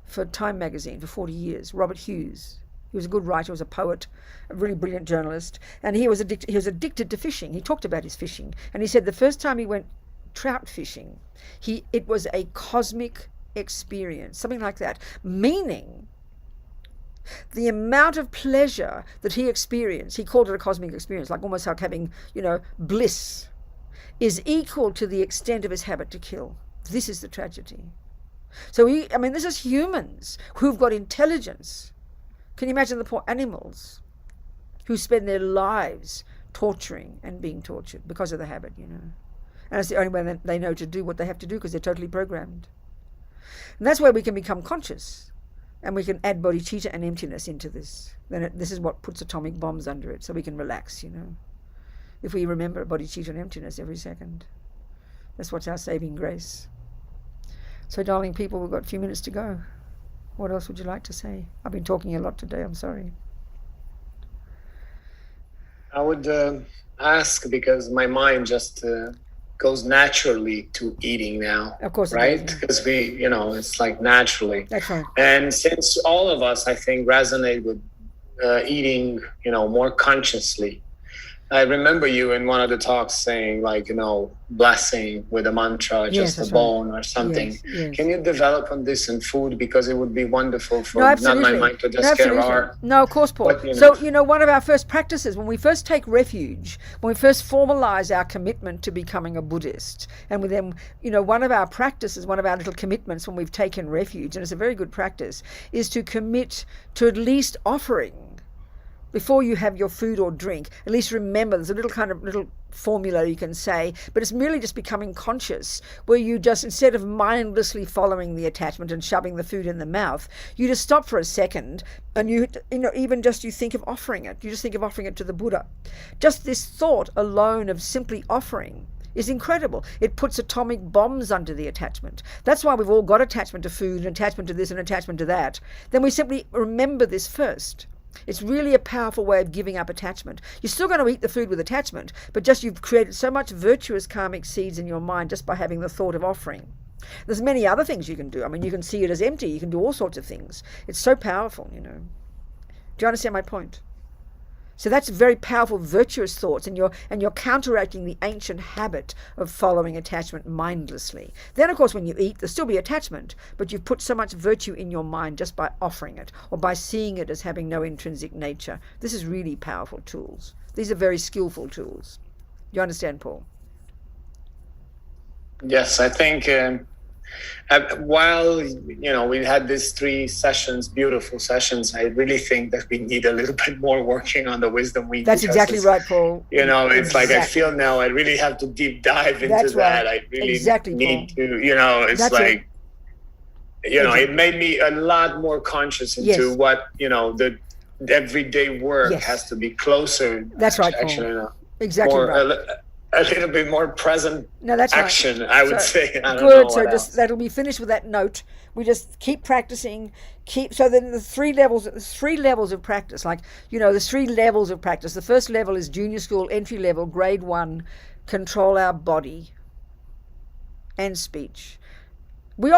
for Time magazine for 40 years, Robert Hughes. He was a good writer, he was a poet, a really brilliant journalist, and he was addicted to fishing. He talked about his fishing, and he said the first time he went trout fishing, it was a cosmic experience, something like that, meaning the amount of pleasure that he experienced, he called it a cosmic experience, almost like having, bliss, is equal to the extent of his habit to kill. This is the tragedy. So this is humans who've got intelligence. Can you imagine the poor animals who spend their lives torturing and being tortured because of the habit, And it's the only way that they know to do what they have to do, because they're totally programmed. And that's where we can become conscious, and we can add bodhicitta and emptiness into this. Then this is what puts atomic bombs under it, so we can relax, If we remember bodhicitta and emptiness every second. That's what's our saving grace. So, darling people, we've got a few minutes to go. What else would you like to say? I've been talking a lot today, I'm sorry. I would ask, because my mind just goes naturally to eating now. Of course, right? Because we, it's like naturally. That's right. And since all of us, I think, resonate with eating, more consciously. I remember you in one of the talks saying, blessing with a mantra, just a bone or something. Yes. Can you develop on this in food? Because it would be wonderful for not my mind to just get our... No, of course, Paul. But, so, one of our first practices, when we first take refuge, when we first formalize our commitment to becoming a Buddhist, and with them, one of our practices, one of our little commitments when we've taken refuge, and it's a very good practice, is to commit to at least offering. Before you have your food or drink, at least remember, there's a little formula you can say, but it's merely just becoming conscious, where you just, instead of mindlessly following the attachment and shoving the food in the mouth, you just stop for a second, and you think of offering it. You just think of offering it to the Buddha. Just this thought alone of simply offering is incredible. It puts atomic bombs under the attachment. That's why we've all got attachment to food, and attachment to this and attachment to that. Then we simply remember this first. It's really a powerful way of giving up attachment. You're still going to eat the food with attachment, but just you've created so much virtuous karmic seeds in your mind just by having the thought of offering. There's many other things you can do. I mean, you can see it as empty. You can do all sorts of things. It's so powerful, you know. Do you understand my point? So that's very powerful, virtuous thoughts, and you're counteracting the ancient habit of following attachment mindlessly. Then, of course, when you eat, there'll still be attachment, but you've put so much virtue in your mind just by offering it, or by seeing it as having no intrinsic nature. This is really powerful tools. These are very skillful tools. You understand, Paul? Yes, I think while, you know, we had these 3 sessions, beautiful sessions, I really think that we need a little bit more working on the wisdom week. That's exactly right, Paul. You know, it's like I feel now I really have to deep dive into that. I really need to, you know, it's like, you know, it made me a lot more conscious into what, you know, the everyday work has to be closer. That's right, actually, Paul. Exactly right. A little bit more present action, right. I would say. I don't good. know So just that'll be finished with that note. We just keep practicing. So then the 3 levels of practice. Like, you know, there's 3 levels of practice. The first level is junior school, entry level, grade 1. Control our body and speech. We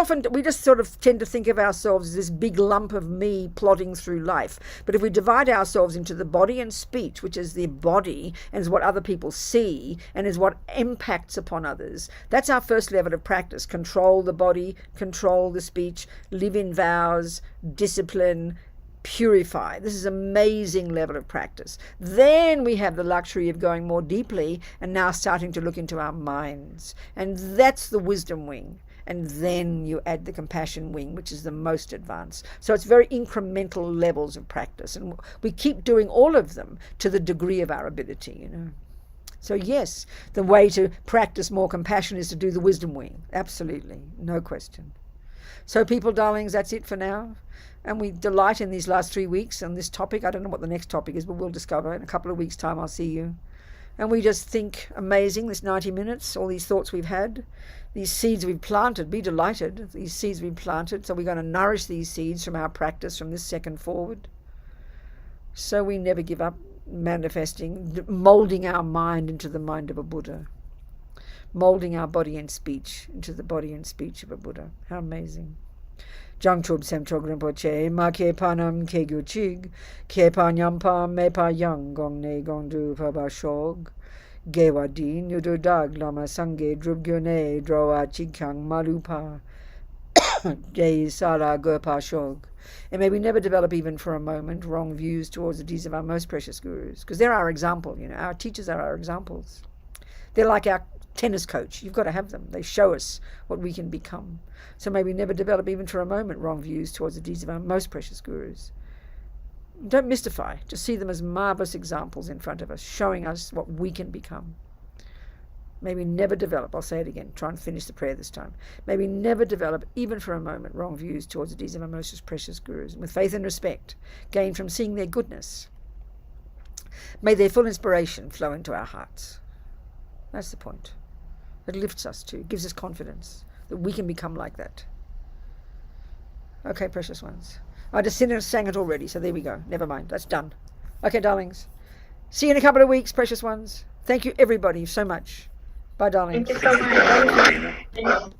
just sort of tend to think of ourselves as this big lump of me plodding through life. But if we divide ourselves into the body and speech, which is the body and is what other people see and is what impacts upon others, that's our first level of practice. Control the body, control the speech, live in vows, discipline, purify. This is an amazing level of practice. Then we have the luxury of going more deeply and now starting to look into our minds. And that's the wisdom wing. And then you add the compassion wing, which is the most advanced. So it's very incremental levels of practice. And we keep doing all of them to the degree of our ability, you know. So yes, the way to practice more compassion is to do the wisdom wing. Absolutely, no question. So people, darlings, that's it for now. And we delight in these last 3 weeks on this topic. I don't know what the next topic is, but we'll discover. In a couple of weeks' time, I'll see you. And we just think, amazing, this 90 minutes, all these thoughts we've had, these seeds we've planted, be delighted, these seeds we've planted. So we're going to nourish these seeds from our practice from this second forward. So we never give up manifesting, molding our mind into the mind of a Buddha, molding our body and speech into the body and speech of a Buddha. How amazing. Jangchub Semchog Rinpoche, Ma Ke Panam Ke Gyuchig, Ke Panyampa Me Pa Yang Gong Ne Gong Du Paba Shog, Gewa Din Yudu Dag Lama Sange Drub Gyone Droa Chikang Malupa, Jay Sala Gurpa Shog. And may we never develop even for a moment wrong views towards the deeds of our most precious gurus, because they're our example, you know, our teachers are our examples. They're like our tennis coach. You've got to have them. They show us what we can become. So may we never develop even for a moment wrong views towards the deeds of our most precious gurus. Don't mystify. Just see them as marvelous examples in front of us, showing us what we can become. May we never develop, I'll say it again, try and finish the prayer this time. May we never develop, even for a moment, wrong views towards the deeds of our most precious gurus. And with faith and respect, gained from seeing their goodness, may their full inspiration flow into our hearts. That's the point. It lifts us too, gives us confidence that we can become like that. Okay, precious ones. I just sang it already, so there we go. Never mind, that's done. Okay, darlings. See you in a couple of weeks, precious ones. Thank you, everybody, so much. Bye, darling. Thank you so much.